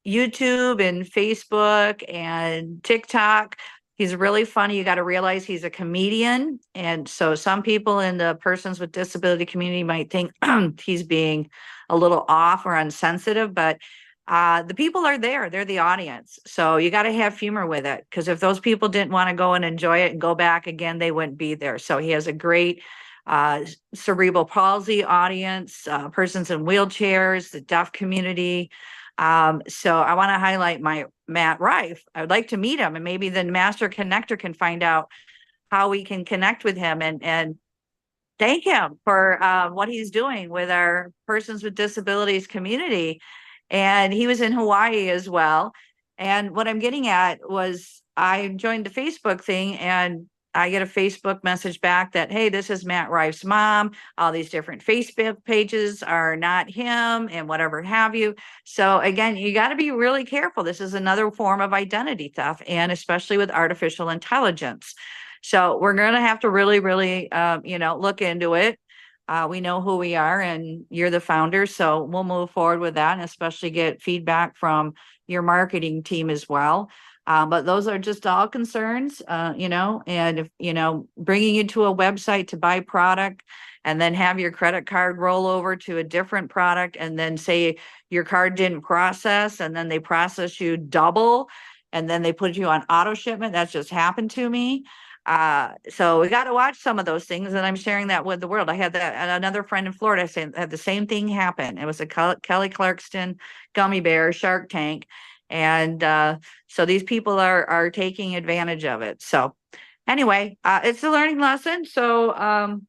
S6: YouTube and Facebook and TikTok, he's really funny. You got to realize he's a comedian. And so some people in the persons with disability community might think he's being a little off or insensitive, but the people are there. They're the audience. So you got to have humor with it, because if those people didn't want to go and enjoy it and go back again, they wouldn't be there. So he has a great cerebral palsy audience, persons in wheelchairs, the deaf community. So I want to highlight my Matt Rife. I would like to meet him, and maybe the master connector can find out how we can connect with him and thank him for what he's doing with our persons with disabilities community. And he was in Hawaii as well. And what I'm getting at was I joined the Facebook thing, and I get a Facebook message back that, hey, this is Matt Rife's mom. All these different Facebook pages are not him, and whatever have you. So again, you got to be really careful. This is another form of identity theft, and especially with artificial intelligence. So we're going to have to really, really, look into it. We know who we are, and you're the founder, so we'll move forward with that, and especially get feedback from your marketing team as well. But those are just all concerns, and if, bringing you to a website to buy product and then have your credit card roll over to a different product and then say your card didn't process and then they process you double and then they put you on auto shipment. That's just happened to me. So we got to watch some of those things, and I'm sharing that with the world. I had that, and another friend in Florida had the same thing happen. It was a Kelly Clarkson gummy bear Shark Tank, and so these people are taking advantage of it. So anyway, it's a learning lesson. So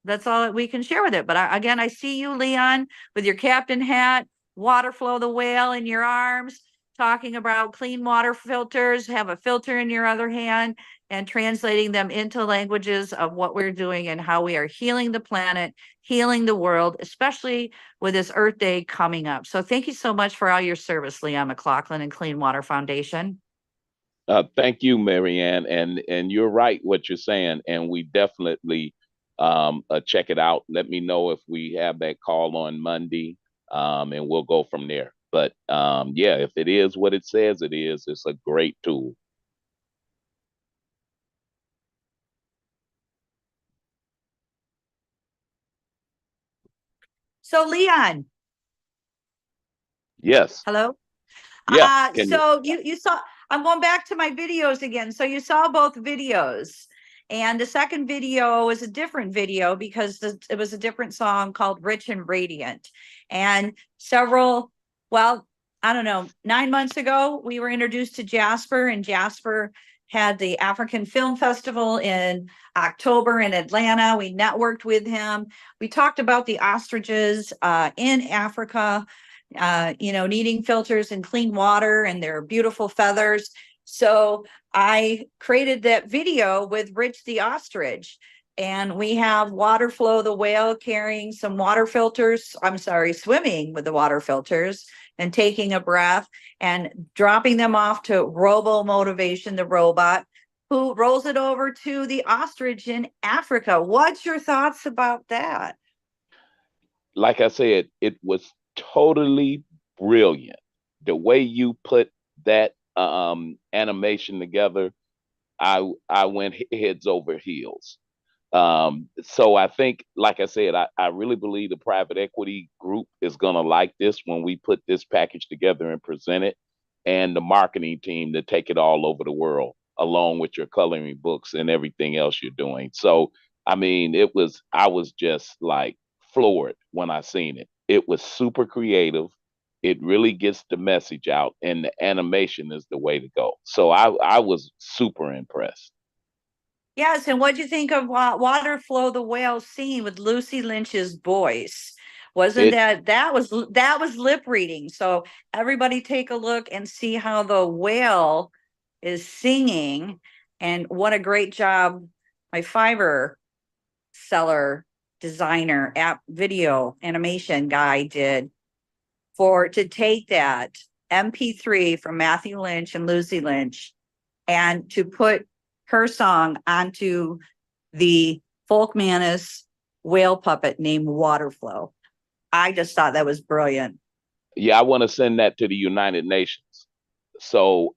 S6: that's all that we can share with it. But again, I see you, Leon, with your captain hat, water flow the whale in your arms, talking about clean water filters, have a filter in your other hand, and translating them into languages of what we're doing and how we are healing the planet, healing the world, especially with this Earth Day coming up. So thank you so much for all your service, Leon McLaughlin and Clean Water Foundation.
S2: Thank you, Marianne, and you're right what you're saying, and we definitely check it out. Let me know if we have that call on Monday, and we'll go from there. But yeah, if it is what it says it is, it's a great tool.
S6: So Leon,
S2: Yes.
S6: hello.
S2: Yeah. Can you?
S6: So you saw, I'm going back to my videos again. So you saw both videos, and the second video was a different video because it was a different song called Rich and Radiant. And I don't know, 9 months ago, we were introduced to Jasper, and Jasper had the African Film Festival in October in Atlanta. We networked with him. We talked about the ostriches in Africa, needing filters and clean water and their beautiful feathers. So I created that video with Rich the ostrich, and we have Water Flow the whale carrying some water filters. I'm sorry, swimming with the water filters and taking a breath and dropping them off to Robo Motivation, the robot, who rolls it over to the ostrich in Africa. What's your thoughts about that?
S2: Like I said, it was totally brilliant. The way you put that animation together, I went heads over heels. So I think, like I said, I really believe the private equity group is gonna like this when we put this package together and present it, and the marketing team to take it all over the world, along with your coloring books and everything else you're doing. So I mean, I was just like floored when I seen it. It was super creative. It really gets the message out, and the animation is the way to go. So I was super impressed.
S6: Yes, and what do you think of Water Flow the whale scene with Lucy Lynch's voice? Wasn't
S2: It
S6: that was lip reading? So everybody take a look and see how the whale is singing, and what a great job my fiber seller designer app video animation guy did to take that MP3 from Matthew Lynch and Lucy Lynch and to put her song onto the Folkmanis whale puppet named Waterflow. I just thought that was brilliant.
S2: Yeah, I want to send that to the United Nations. So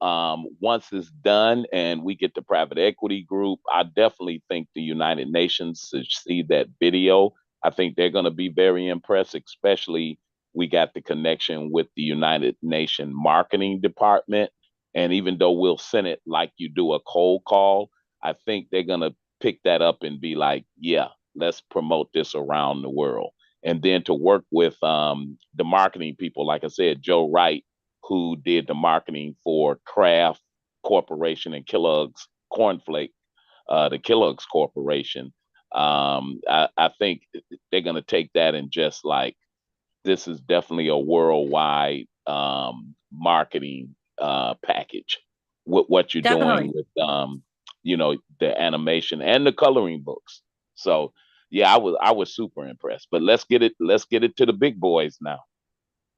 S2: once it's done and we get the private equity group, I definitely think the United Nations should see that video. I think they're going to be very impressed, especially we got the connection with the United Nation marketing department. And even though we'll send it like you do a cold call, I think they're going to pick that up and be like, yeah, let's promote this around the world. And then to work with the marketing people, like I said, Joe Wright, who did the marketing for Kraft Corporation and Kellogg's Cornflake, the Kellogg's Corporation. I think they're going to take that and just like, this is definitely a worldwide marketing package with what you're doing
S6: Definitely.
S2: with, the animation and the coloring books. So yeah, I was super impressed. But let's get it to the big boys now.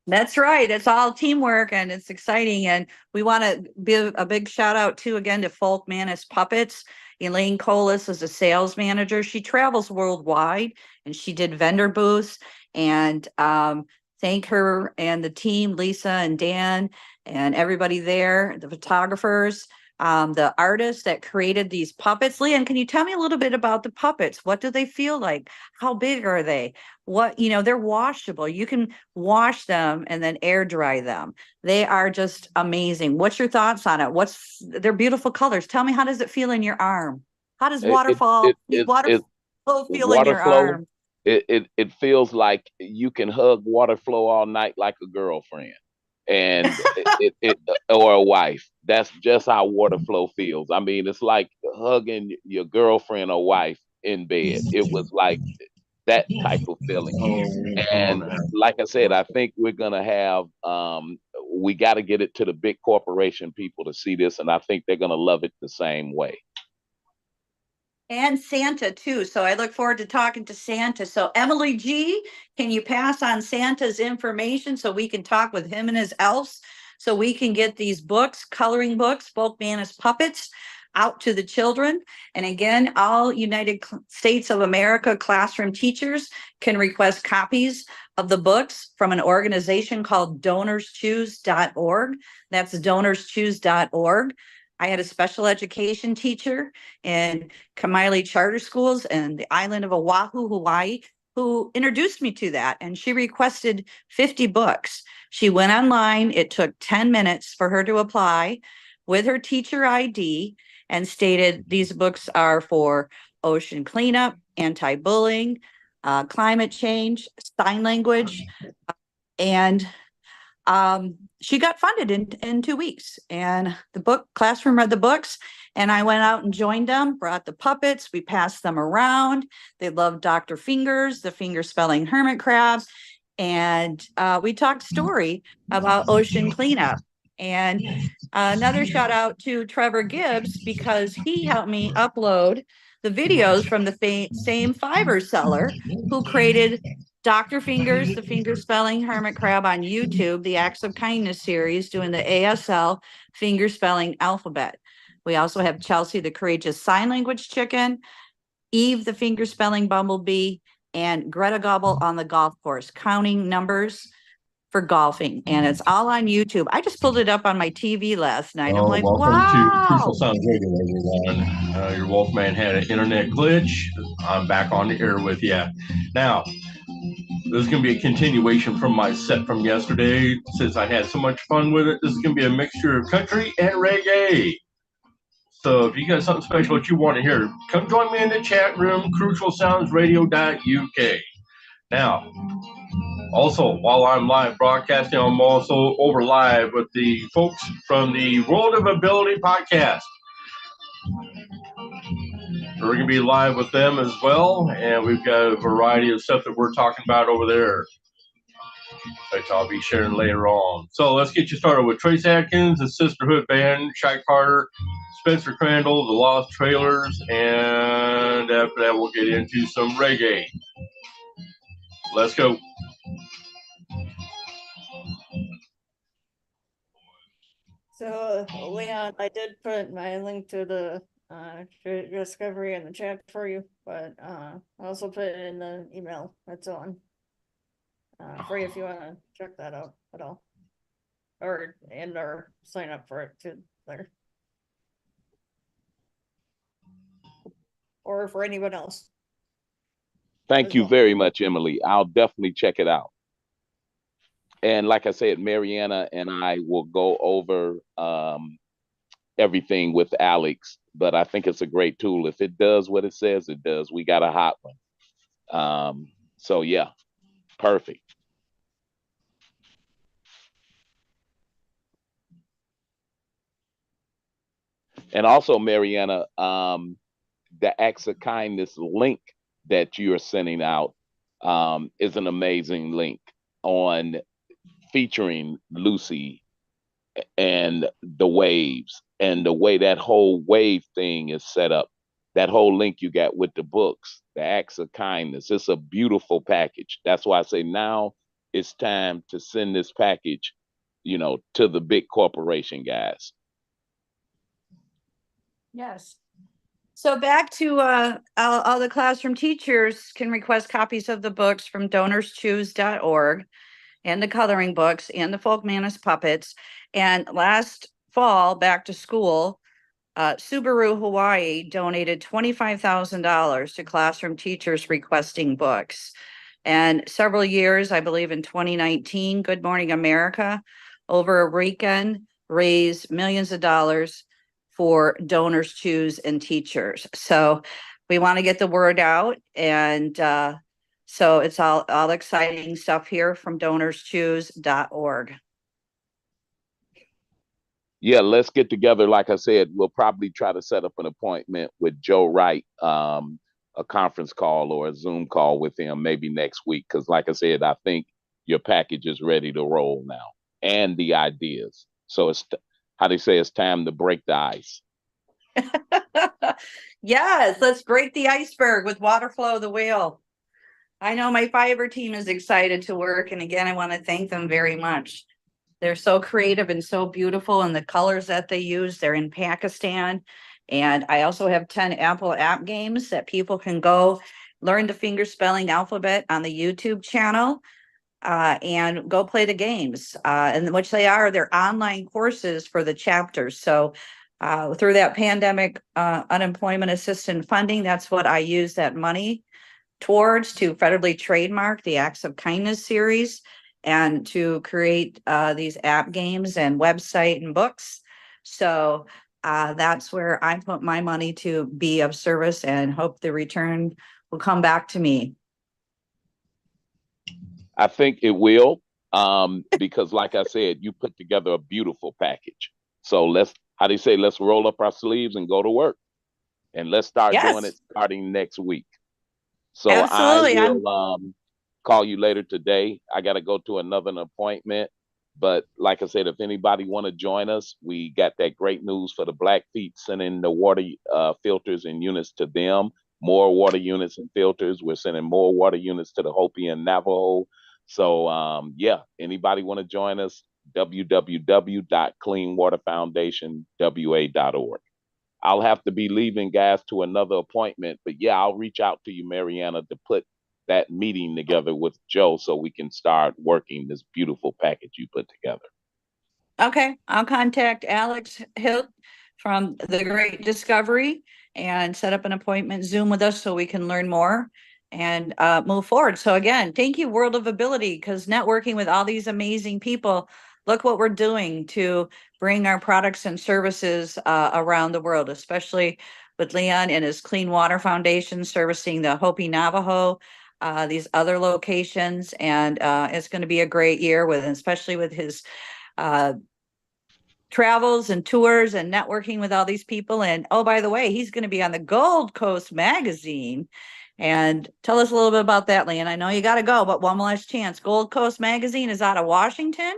S6: That's right. It's all teamwork and it's exciting. And we want to give a big shout out too again to Folk Manis Puppets. Elaine Colas is a sales manager. She travels worldwide and she did vendor booths. And thank her and the team, Lisa and Dan and everybody there, the photographers, the artists that created these puppets. Leanne, can you tell me a little bit about the puppets? What do they feel like? How big are they? What, they're washable. You can wash them and then air dry them. They are just amazing. What's your thoughts on it? They're beautiful colors. Tell me, how does it feel in your arm? How does waterfall feel in
S2: water
S6: your
S2: flow.
S6: arm?
S2: It feels like you can hug water flow all night like a girlfriend, and it or a wife. That's just how water flow feels. I mean, it's like hugging your girlfriend or wife in bed. It was like that type of feeling. And like I said, I think we're gonna have we got to get it to the big corporation people to see this, and I think they're gonna love it the same way.
S6: And Santa too. So I look forward to talking to Santa. So Emily G, can you pass on Santa's information so we can talk with him and his elves so we can get these books, coloring books, Folk Manis Puppets, out to the children. And again, all United States of America classroom teachers can request copies of the books from an organization called donorschoose.org. That's donorschoose.org. I had a special education teacher in Kamaiole Charter Schools and the island of Oahu, Hawaii, who introduced me to that. And she requested 50 books. She went online. It took 10 minutes for her to apply with her teacher ID and stated these books are for ocean cleanup, anti-bullying, climate change, sign language, and she got funded in 2 weeks. And the classroom read the books, and I went out and joined them, brought the puppets, we passed them around. They loved Dr. Fingers, the finger spelling hermit crab. And we talked story about ocean cleanup. And another shout out to Trevor Gibbs, because he helped me upload the videos from the same fiber seller who created Dr. Fingers, the finger spelling hermit crab on YouTube, the Acts of Kindness series, doing the ASL finger spelling alphabet. We also have Chelsea, the courageous sign language chicken, Eve, the finger spelling bumblebee, and Greta Gobble on the golf course, counting numbers for golfing. And it's all on YouTube. I just pulled it up on my TV last night. I'm like,
S7: welcome to Crucial
S6: wow.
S7: Sounds Radio, everyone. Your Wolfman had an internet glitch. I'm back on the air with you. Now, this is going to be a continuation from my set from yesterday. Since I had so much fun with it, this is going to be a mixture of country and reggae. So if you got something special that you want to hear, come join me in the chat room, crucialsoundsradio.uk. Now, also, while I'm live broadcasting, I'm also over live with the folks from the World of Ability podcast. We're going to be live with them as well, and we've got a variety of stuff that we're talking about over there, which I'll be sharing later on. So let's get you started with Trace Atkins, the Sisterhood Band, Shy Carter, Spencer Crandall, the Lost Trailers, and after that we'll get into some reggae. Let's go.
S1: So, Leon, I did put my link to the discovery in the chat for you, but I also put it in the email that's on for you if you want to check that out at all, or sign up for it too there, or for anyone else.
S2: Thank you very much, Emily. I'll definitely check it out. And like I said, Mariana and I will go over everything with Alex, but I think it's a great tool. If it does what it says it does, we got a hot one. So yeah, perfect. And also, Mariana, the Acts of Kindness link that you're sending out is an amazing link on featuring Lucy and the waves and the way that whole wave thing is set up. That whole link you got with the books, the Acts of Kindness, it's a beautiful package. That's why I say now it's time to send this package, to the big corporation guys.
S6: Yes. So back to all the classroom teachers can request copies of the books from donorschoose.org and the coloring books and the folk Manus puppets. And last fall, back to school, Subaru Hawaii donated $25,000 to classroom teachers requesting books. And several years, I believe in 2019, Good Morning America, over a weekend, raised millions of dollars for donors, choose, and teachers. So we want to get the word out. And so it's all exciting stuff here from donorschoose.org.
S2: Yeah, let's get together. Like I said, we'll probably try to set up an appointment with Joe Wright, a conference call or a Zoom call with him maybe next week. Because like I said, I think your package is ready to roll now and the ideas. So it's, how they say, it's time to break the ice.
S6: Yes, let's break the iceberg with Waterflow the whale. I know my fiber team is excited to work. And again, I want to thank them very much. They're so creative and so beautiful, and the colors that they use, they're in Pakistan. And I also have 10 Apple app games that people can go learn the finger spelling alphabet on the YouTube channel and go play the games, and which they're online courses for the chapters. So through that pandemic unemployment assistance funding, that's what I use that money towards, to federally trademark the Acts of Kindness series and to create these app games and website and books. So that's where I put my money to be of service, and hope the return will come back to me.
S2: I think it will, because like I said, you put together a beautiful package. So let's roll up our sleeves and go to work, and let's start doing it starting next week. So
S6: absolutely.
S2: I will call you later today. I got to go to another appointment. But like I said, if anybody want to join us, we got that great news for the Blackfeet, sending the water filters and units to them. More water units and filters. We're sending more water units to the Hopi and Navajo. So yeah, anybody want to join us? www.cleanwaterfoundationwa.org. I'll have to be leaving, guys, to another appointment. But yeah, I'll reach out to you, Mariana, to put that meeting together with Joe so we can start working this beautiful package you put together.
S6: Okay, I'll contact Alex Hilt from The Great Discovery and set up an appointment Zoom with us so we can learn more and move forward. So again, thank you, World of Ability, because networking with all these amazing people, look what we're doing to bring our products and services around the world, especially with Leon and his Clean Water Foundation servicing the Hopi Navajo, these other locations. And it's going to be a great year with, especially with his travels and tours and networking with all these people. And oh, by the way, he's going to be on the Gold Coast magazine. And tell us a little bit about that, Leon. I know you got to go, but one last chance. Gold Coast magazine is out of Washington.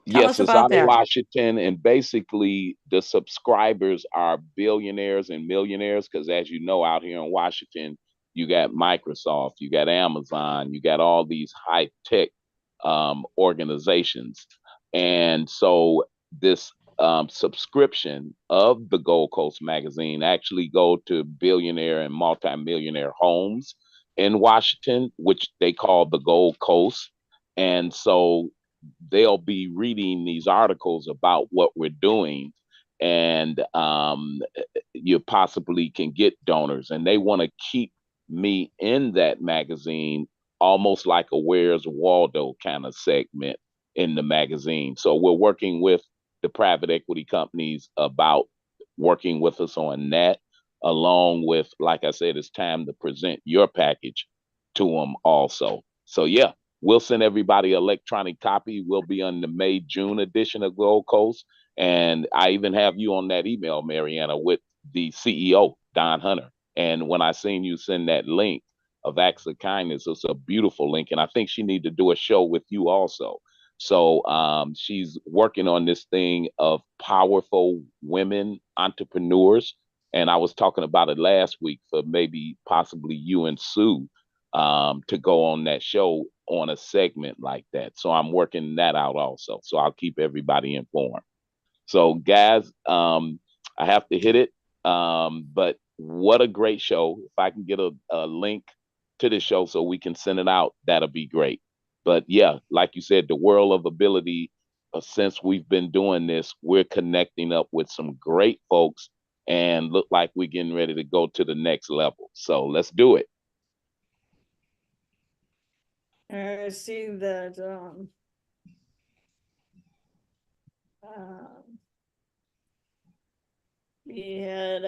S6: Tell us
S2: Yes, it's
S6: about
S2: out
S6: that.
S2: of Washington, and basically the subscribers are billionaires and millionaires, because as you know, out here in Washington, you got Microsoft, you got Amazon, you got all these high tech organizations. And so this subscription of the Gold Coast magazine actually go to billionaire and multimillionaire homes in Washington, which they call the Gold Coast. And so they'll be reading these articles about what we're doing, and you possibly can get donors, and they want to keep me in that magazine, almost like a Where's Waldo kind of segment in the magazine. So we're working with the private equity companies about working with us on that, along with, like I said, it's time to present your package to them also. So yeah, we'll send everybody an electronic copy. We'll be on the May-June edition of Gold Coast. And I even have you on that email, Mariana, with the CEO, Don Hunter. And when I seen you send that link of Acts of Kindness, it's a beautiful link. And I think she need to do a show with you also. So she's working on this thing of powerful women entrepreneurs. And I was talking about it last week for maybe possibly you and Sue to go on that show on a segment like that. So I'm working that out also. So I'll keep everybody informed. So guys, I have to hit it. But what a great show. If I can get a link to the show so we can send it out, that'll be great. But yeah, like you said, the world of ability, since we've been doing this, we're connecting up with some great folks and look like we're getting ready to go to the next level. So let's do it.
S1: I see that we had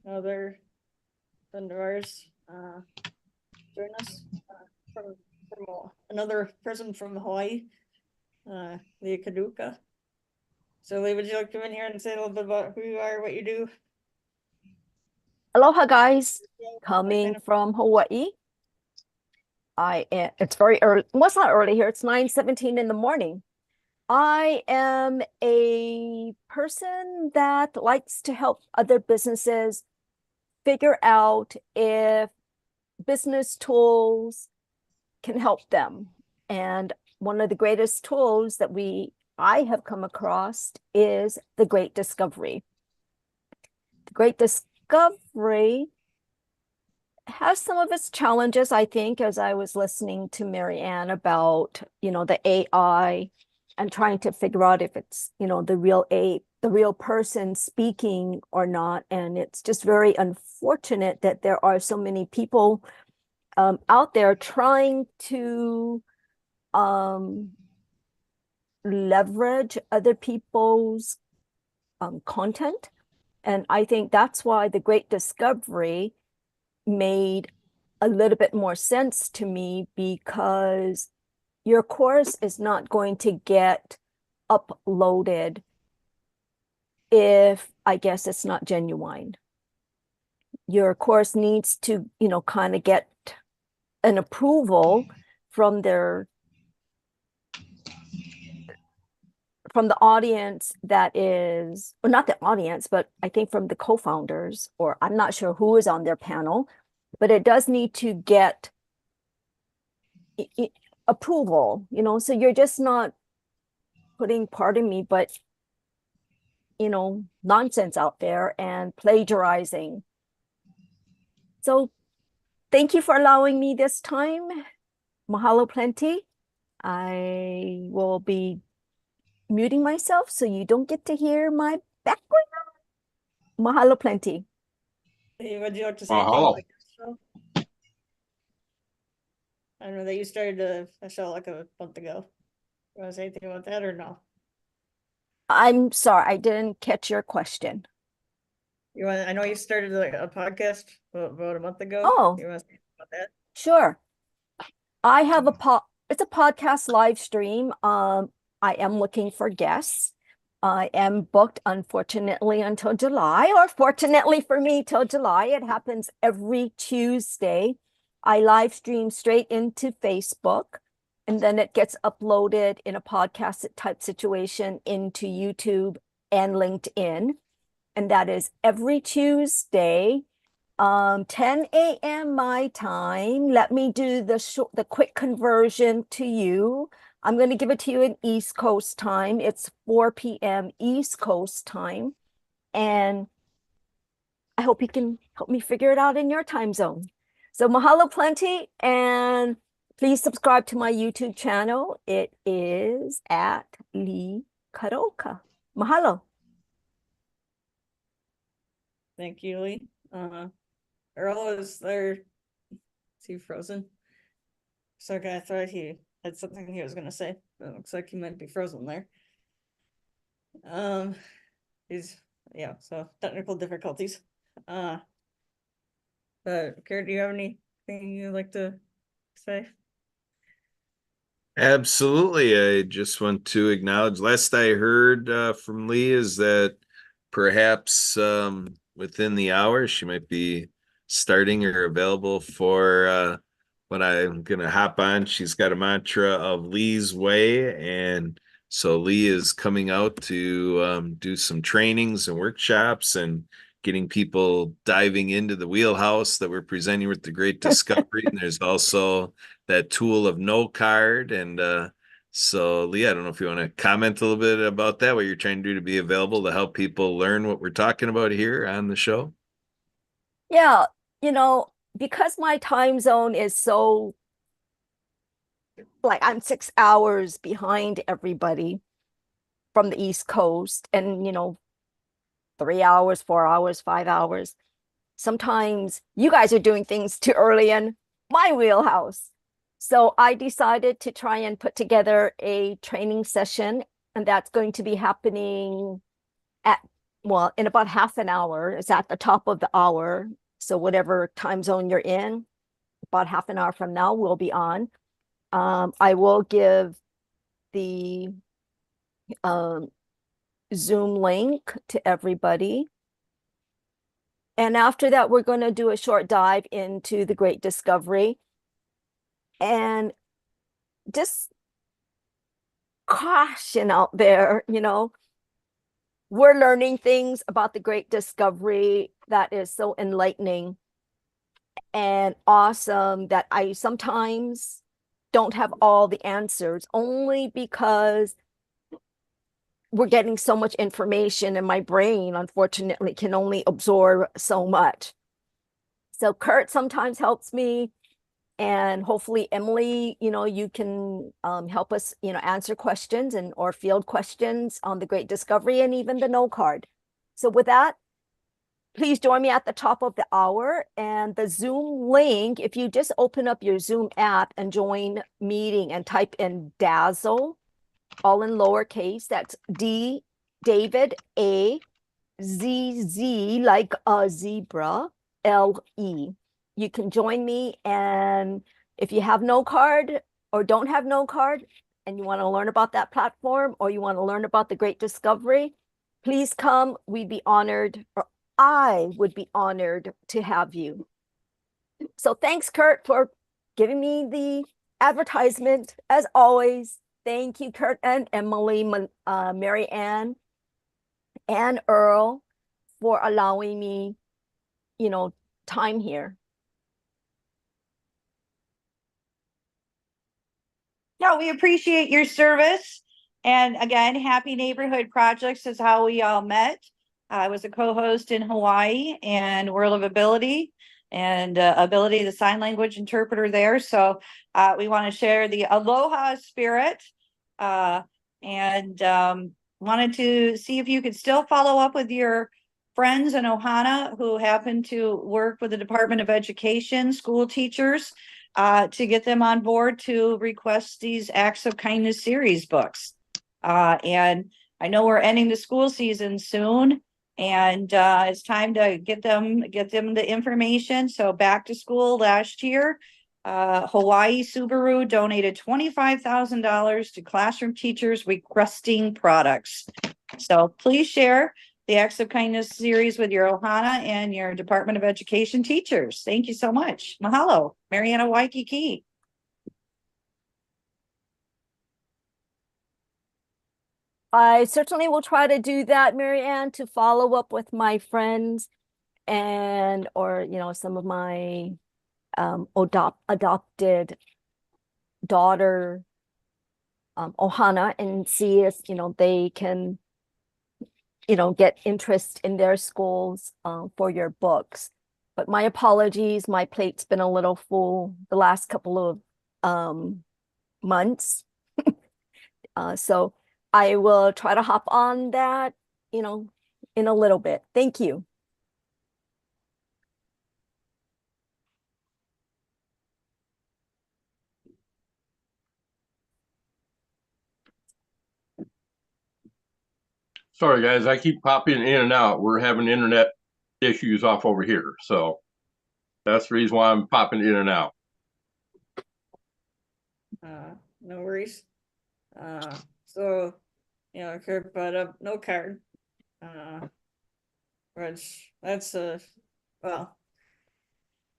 S1: another friend of ours join us from another person from Hawaii, Leah Kaduka. So Lee, would you like to come in here and say a little bit about who you are, what you do?
S8: Aloha, guys.
S1: Kind
S8: Coming
S1: of-
S8: from Hawaii. It's very early. Well, it's not early here. It's 9:17 in the morning. I am a person that likes to help other businesses figure out if business tools can help them. And one of the greatest tools that I have come across is the Great Discovery. The Great Discovery has some of its challenges, I think, as I was listening to Marianne about, the AI and trying to figure out if it's, the real person speaking or not. And it's just very unfortunate that there are so many people out there trying to leverage other people's content. And I think that's why the Great Discovery made a little bit more sense to me, because your course is not going to get uploaded if, I guess, it's not genuine. Your course needs to, kind of get an approval from the audience that is, or not the audience, but I think from the co-founders, or I'm not sure who is on their panel, but it does need to get approval, so you're just not putting, pardon me, but, nonsense out there and plagiarizing. So thank you for allowing me this time. Mahalo plenty. I will be muting myself so you don't get to hear my background. Mahalo plenty.
S1: Lee, would you like to say anything
S7: Mahalo.
S1: about your show? I know that you started a show like a month ago. You want to say anything about that or no?
S8: I'm sorry, I didn't catch your question.
S1: I know you started a podcast about a month ago.
S8: Oh.
S1: You want to say anything about that?
S8: Sure. I have it's a podcast live stream. I am looking for guests. I am booked, unfortunately, until July, or fortunately for me, till July. It happens every Tuesday. I live stream straight into Facebook, and then it gets uploaded in a podcast type situation into YouTube and LinkedIn. And that is every Tuesday, 10 a.m. my time. Let me do the quick conversion to you. I'm going to give it to you in East Coast time. It's 4 p.m. East Coast time. And I hope you can help me figure it out in your time zone. So mahalo plenty, and please subscribe to my YouTube channel. It is at Lee Kadoka. Mahalo.
S1: Thank you, Lee. Earl is there. Is he frozen? So I thought he had something he was gonna say, but it looks like he might be frozen there. So technical difficulties. But Karen, do you have anything you'd like to say?
S5: Absolutely. I just want to acknowledge, last I heard from Lee is that perhaps within the hour she might be starting or available for when I'm going to hop on. She's got a mantra of Lee's Way. And so Lee is coming out to do some trainings and workshops and getting people diving into the wheelhouse that we're presenting with the Great Discovery. And there's also that tool of no card. And so Lee, I don't know if you want to comment a little bit about that, what you're trying to do to be available to help people learn what we're talking about here on the show.
S8: Yeah, because my time zone is so, like, I'm 6 hours behind everybody from the East Coast, and 3 hours, 4 hours, 5 hours. Sometimes you guys are doing things too early in my wheelhouse. So I decided to try and put together a training session, and that's going to be happening in about half an hour. It's at the top of the hour. So whatever time zone you're in, about half an hour from now, we'll be on. I will give the Zoom link to everybody. And after that, we're going to do a short dive into the Great Discovery and just caution out there, we're learning things about the Great Discovery that is so enlightening and awesome that I sometimes don't have all the answers, only because we're getting so much information and my brain, unfortunately, can only absorb so much. So Kurt sometimes helps me, and hopefully Emily, you can help us, answer questions or field questions on the Great Discovery and even the no card. So with that, please join me at the top of the hour, and the Zoom link, if you just open up your Zoom app and join meeting and type in Dazzle, all in lowercase, that's D, David, A, Z, Z, like a zebra, L-E. You can join me, and if you have no card or don't have no card and you want to learn about that platform or you want to learn about the Great Discovery, please come. We'd be honored, or I would be honored to have you. So thanks, Kurt, for giving me the advertisement. As always, thank you, Kurt and Emily, Mary Ann, and Earl for allowing me, time here.
S6: No, we appreciate your service. And again, Happy Neighborhood Projects is how we all met. I was a co-host in Hawaii and World of Ability and Ability, the sign language interpreter there. So we want to share the aloha spirit and wanted to see if you could still follow up with your friends in Ohana who happen to work with the Department of Education, school teachers, to get them on board to request these Acts of Kindness series books. And I know we're ending the school season soon, and it's time to get them the information. So back to school last year, Hawaii Subaru donated $25,000 to classroom teachers requesting products. So please share the Acts of Kindness series with your Ohana and your Department of Education teachers. Thank you so much. Mahalo, Mariana Waikiki.
S8: I certainly will try to do that, Mary Ann, to follow up with my friends or some of my adopted daughter Ohana, and see if they can get interest in their schools for your books. But my apologies, my plate's been a little full the last couple of months. So I will try to hop on that, in a little bit. Thank you.
S7: Sorry, guys, I keep popping in and out. We're having internet issues off over here. So that's the reason why I'm popping in and out.
S1: No worries. So, Kurt brought up no card. Which that's well,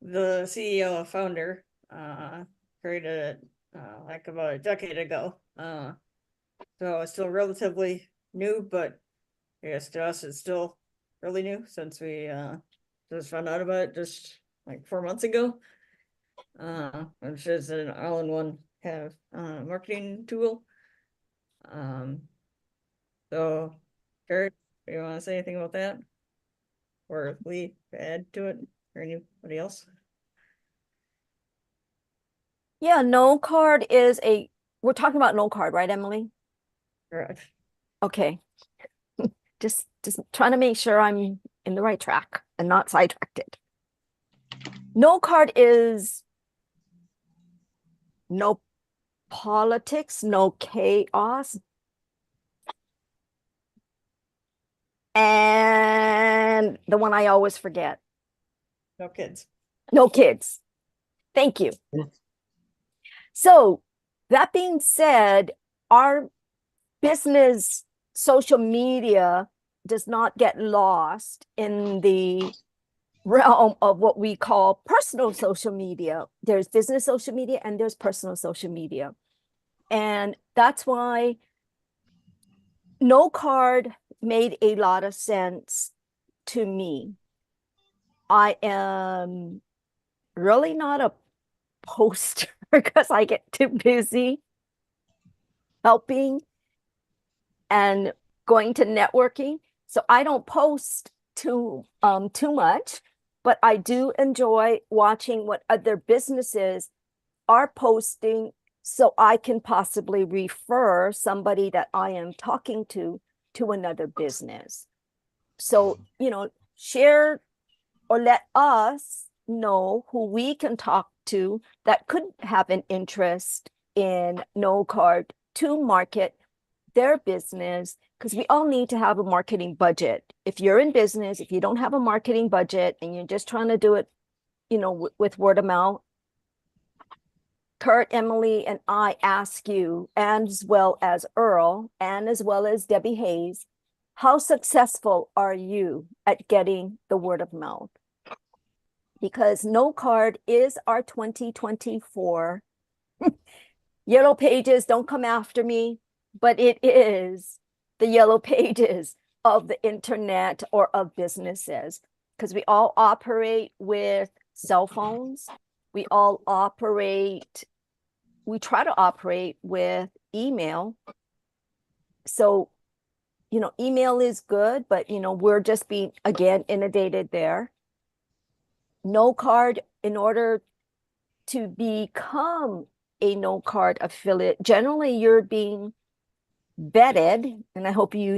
S1: the CEO and founder created it like about a decade ago. So it's still relatively new, but I guess to us it's still really new since we just found out about it just like 4 months ago. which is an all-in-one kind of marketing tool. So Kurt, do you want to say anything about that? Or Lee, add to it, or anybody else?
S8: Yeah, no card is we're talking about no card, right, Emily?
S1: Correct.
S8: Okay. Just trying to make sure I'm in the right track and not sidetracked. No card is no politics, no chaos. And the one I always forget.
S1: No kids.
S8: No kids. Thank you. So that being said, our business social media does not get lost in the realm of what we call personal social media. There's business social media and there's personal social media. And that's why no card made a lot of sense to me. I am really not a poster because I get too busy helping and going to networking. So I don't post too much, but I do enjoy watching what other businesses are posting so I can possibly refer somebody that I am talking to another business. So, share or let us know who we can talk to that could have an interest in no card to market their business, because we all need to have a marketing budget. If you're in business, if you don't have a marketing budget and you're just trying to do it, with word of mouth, Kurt, Emily, and I ask you, and as well as Earl, and as well as Debbie Hayes, how successful are you at getting the word of mouth? Because no card is our 2024. Yellow pages, don't come after me, but it is the yellow pages of the internet or of businesses, because we all operate with cell phones. We try to operate with email. So, email is good, but, we're just being, again, inundated there. No card, in order to become a no card affiliate, generally you're being vetted. And I hope we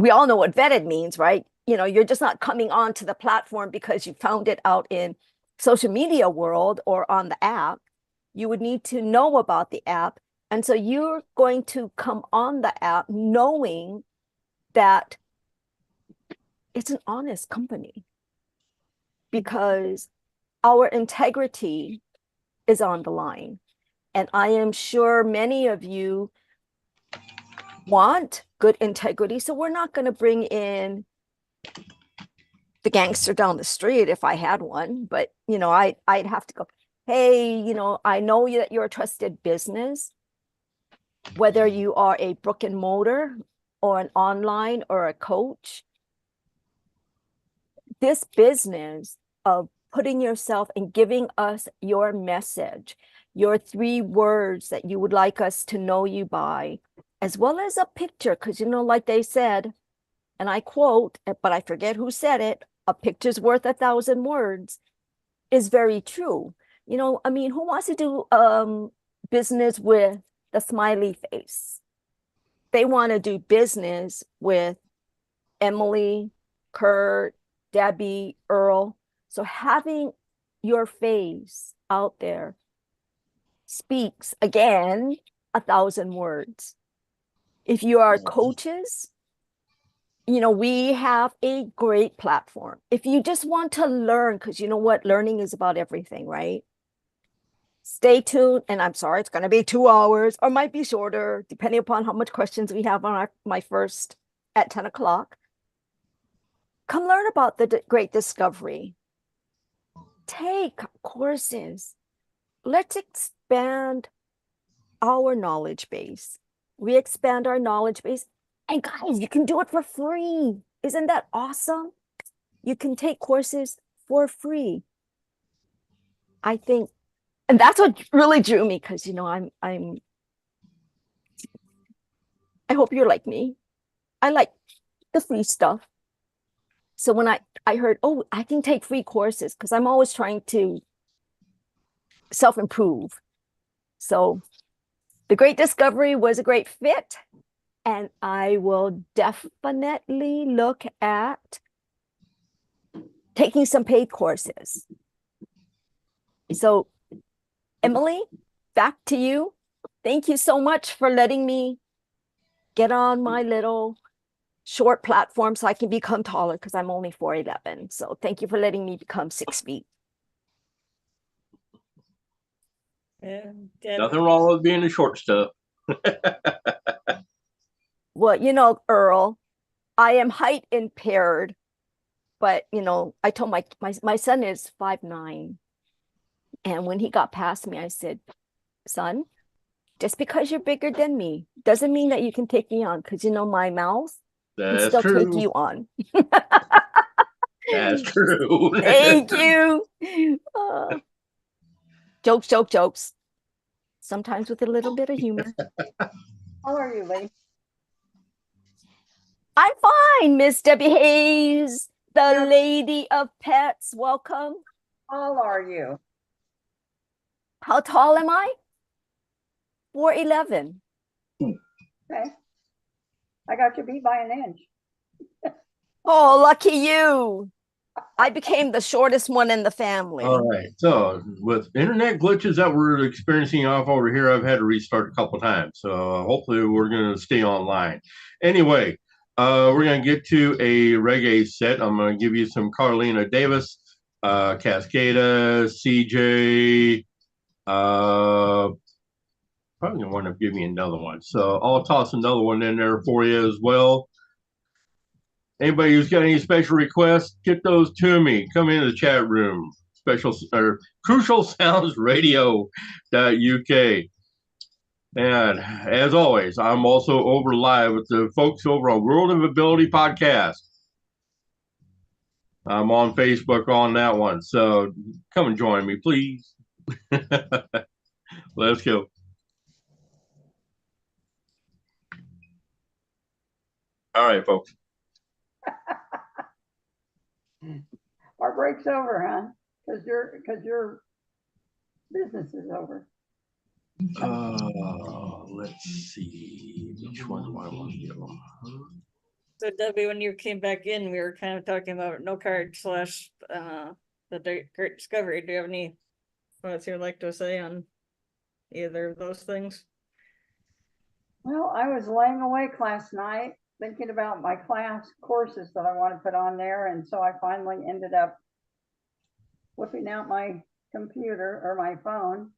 S8: all know what vetted means, right? You're just not coming onto the platform because you found it out in social media world or on the app. You would need to know about the app. And so you're going to come on the app knowing that it's an honest company, because our integrity is on the line. And I am sure many of you want good integrity. So we're not going to bring in the gangster down the street if I had one, but I'd have to go, hey, I know that you're a trusted business, whether you are a brick and mortar or an online or a coach. This business of putting yourself and giving us your message, your 3 words that you would like us to know you by, as well as a picture, because like they said, and I quote, but I forget who said it, a picture's worth 1,000 words, is very true. Who wants to do business with the smiley face? They want to do business with Emily, Kurt, Debbie, Earl. So having your face out there speaks, again, 1,000 words. If you are coaches, we have a great platform. If you just want to learn, because you know what, learning is about everything, right? Stay tuned. And I'm sorry, it's going to be 2 hours or might be shorter, depending upon how much questions we have on my first at 10 o'clock. Come learn about the Great Discovery. Take courses. Let's expand our knowledge base. We expand our knowledge base. And guys, you can do it for free. Isn't that awesome? You can take courses for free. I think, and that's what really drew me, because I hope you're like me. I like the free stuff. So when I heard, oh, I can take free courses, because I'm always trying to self-improve. So the Great Discovery was a great fit, and I will definitely look at taking some paid courses. So Emily, back to you. Thank you so much for letting me get on my little short platform so I can become taller, because I'm only 4'11". So thank you for letting me become 6 feet.
S1: And
S7: Nothing wrong with being the short stuff.
S8: Well, Earl, I am height impaired, but I told my son is 5'9". And when he got past me, I said, son, just because you're bigger than me doesn't mean that you can take me on, because my mouth can
S7: That's
S8: still take
S7: true.
S8: you on.
S7: That's true.
S8: Thank you. Jokes. Sometimes with a little bit of humor.
S3: How are you, Lee?
S8: I'm fine, Miss Debbie Hayes, the lady of pets. Welcome.
S3: How are you?
S8: How tall am I? 4'11".
S3: Okay. I got you beat by an inch.
S8: Oh, lucky you. I became the shortest one in the family.
S7: All right. So with internet glitches that we're experiencing off over here, I've had to restart a couple times. So hopefully we're going to stay online. Anyway, we're going to get to a reggae set. I'm going to give you some Carlina Davis, Cascada, CJ, probably going to want to give me another one. So I'll toss another one in there for you as well. Anybody who's got any special requests, get those to me. Come into the chat room. Special or Crucial Sounds Radio.uk. And as always, I'm also over live with the folks over on World of Ability Podcast. I'm on Facebook on that one. So come and join me, please. Let's go. All right, folks.
S3: Our break's over, huh? Because your business is over.
S7: Let's see. Which one do I want to go?
S1: so Debbie, when you came back in, we were kind of talking about no card / the Great Discovery. Do you have any thoughts you'd like to say on either of those things?
S3: Well, I was laying awake last night thinking about my class courses that I want to put on there. And so I finally ended up whipping out my computer or my phone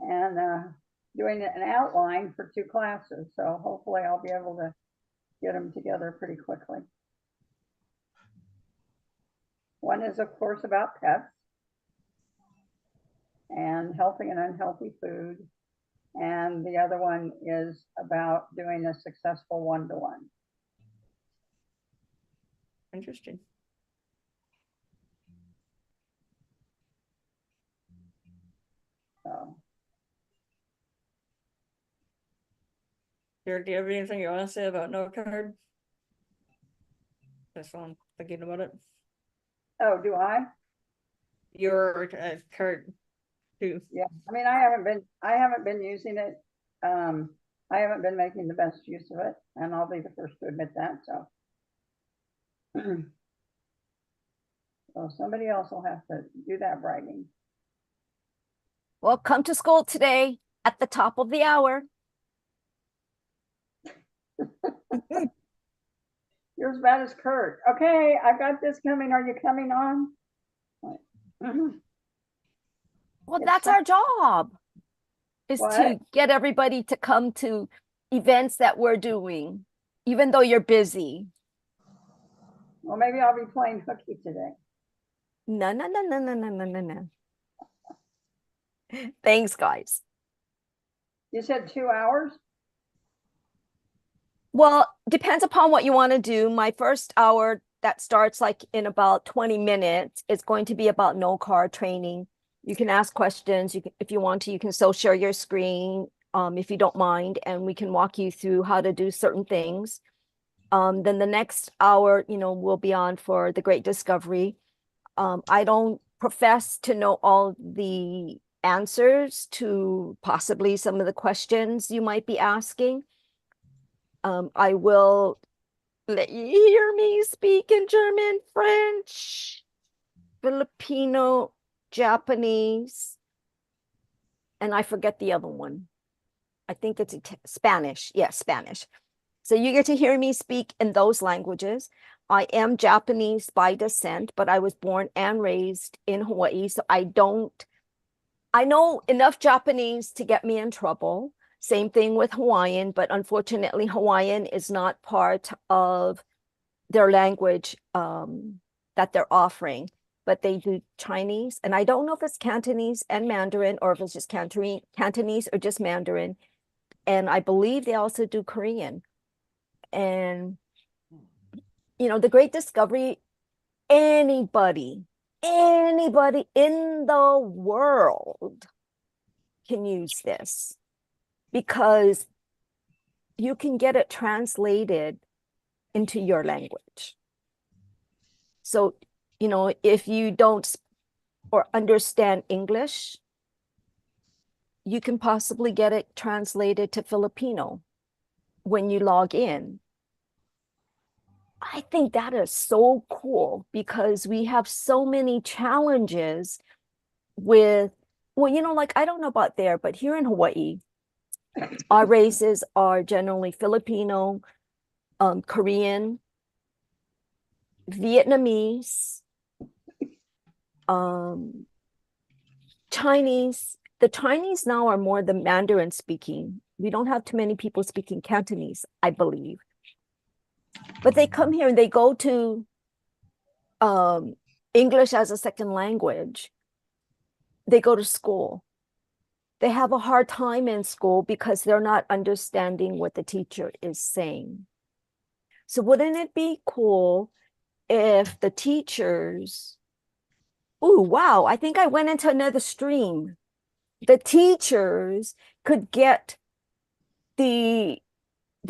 S3: and doing an outline for 2 classes. So hopefully I'll be able to get them together pretty quickly. One is, of course, about pets and healthy and unhealthy food. And the other one is about doing a successful one-to-one.
S1: Interesting.
S3: So,
S1: Jared, do you have anything you want to say about no card? That's why I'm thinking about it.
S3: oh, do I?
S1: Your card too.
S3: Yeah, I mean, I haven't been using it. I haven't been making the best use of it, and I'll be the first to admit that. So, so somebody else will have to do that writing.
S8: Well, come to school today at the top of the hour.
S3: You're as bad as Kurt. Okay, I've got this coming. Are you coming on?
S8: Well,
S3: It's
S8: that's our job, is
S3: What?
S8: to get everybody to come to events that we're doing, even though you're busy.
S3: Well, maybe I'll be playing hooky today.
S8: No. Thanks, guys.
S3: You said 2 hours?
S8: Well, depends upon what you want to do. My first hour that starts like in about 20 minutes is going to be about no card training. You can ask questions. You can, if you want to, you can still share your screen, if you don't mind, and we can walk you through how to do certain things. Then the next hour, will be on for the Great Discovery. I don't profess to know all the answers to possibly some of the questions you might be asking. I will let you hear me speak in German, French, Filipino, Japanese, and I forget the other one. I think it's Spanish. Yes, Spanish. So you get to hear me speak in those languages. I am Japanese by descent, but I was born and raised in Hawaii. So I know enough Japanese to get me in trouble. Same thing with Hawaiian, but unfortunately, Hawaiian is not part of their language that they're offering, but they do Chinese. And I don't know if it's Cantonese and Mandarin, or if it's just Cantonese or just Mandarin. And I believe they also do Korean. And, the Great Discovery, anybody in the world can use this, because you can get it translated into your language. So, if you don't or understand English, you can possibly get it translated to Filipino when you log in. I think that is so cool, because we have so many challenges with, well, I don't know about there, but here in Hawaii, our races are generally Filipino, Korean, Vietnamese, Chinese. The Chinese now are more the Mandarin speaking. We don't have too many people speaking Cantonese, I believe. But they come here and they go to English as a second language. They go to school. They have a hard time in school because they're not understanding what the teacher is saying. So wouldn't it be cool if the teachers, oh, wow, I think I went into another stream. The teachers could get the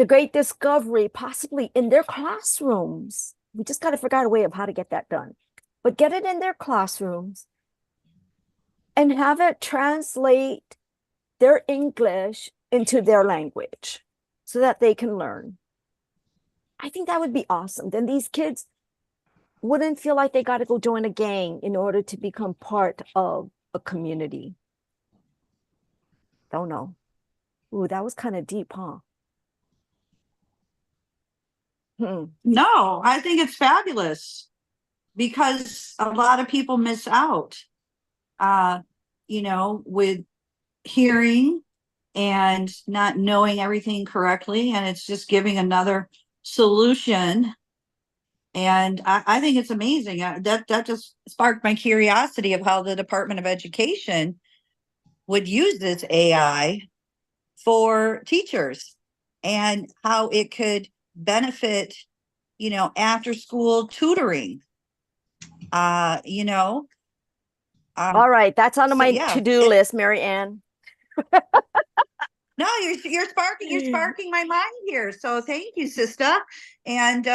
S8: Great Discovery possibly in their classrooms. We just got to figure out a way of how to get that done. But get it in their classrooms and have it translate their English into their language so that they can learn. I think that would be awesome. Then these kids wouldn't feel like they got to go join a gang in order to become part of a community. Don't know. Ooh, that was kind of deep, huh?
S6: No, I think it's fabulous, because a lot of people miss out, with hearing and not knowing everything correctly. And it's just giving another solution. And I think it's amazing. That just sparked my curiosity of how the Department of Education would use this AI for teachers, and how it could benefit, after school tutoring.
S8: All right, that's on my to-do list, Mary Ann.
S6: No, you're sparking my mind here. So thank you, sister. And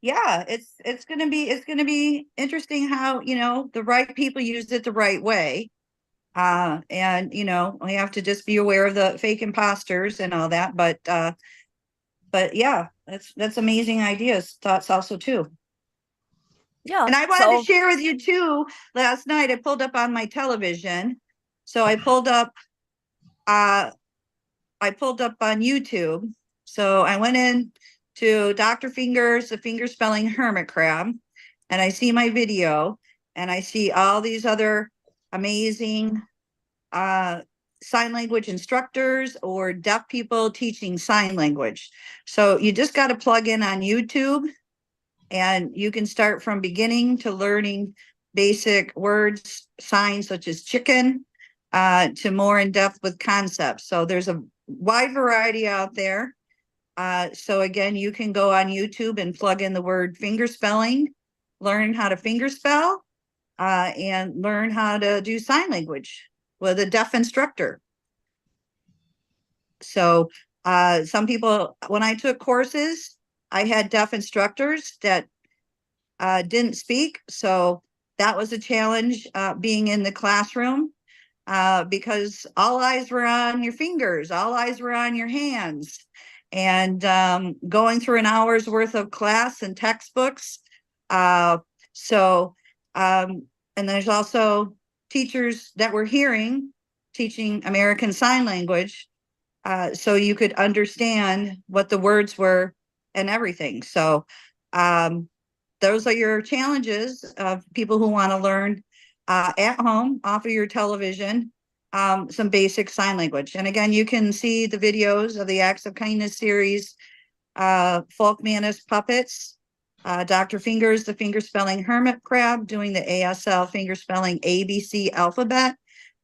S6: it's gonna be interesting how the right people use it the right way. And we have to just be aware of the fake imposters and all that. But yeah, that's amazing ideas, thoughts also too.
S8: Yeah.
S6: And I wanted to share with you too, last night I pulled up on my television. So I pulled up on YouTube. So I went in to Dr. Fingers, the finger spelling hermit crab, and I see my video, and I see all these other amazing sign language instructors or deaf people teaching sign language. So you just got to plug in on YouTube, and you can start from beginning to learning basic words, signs such as chicken, to more in depth with concepts. So there's a wide variety out there. So again, you can go on YouTube and plug in the word finger spelling, learn how to finger spell. and learn how to do sign language with a deaf instructor. So some people, when I took courses, I had deaf instructors that didn't speak. So that was a challenge being in the classroom because all eyes were on your fingers, all eyes were on your hands. And going through an hour's worth of class and textbooks. And there's also teachers that were hearing, teaching American Sign Language, so you could understand what the words were and everything. So those are your challenges of people who want to learn at home off of your television, some basic sign language. And again, you can see the videos of the Acts of Kindness series, Folk Manus Puppets, Dr. Fingers, the finger spelling hermit crab, doing the ASL finger spelling ABC alphabet,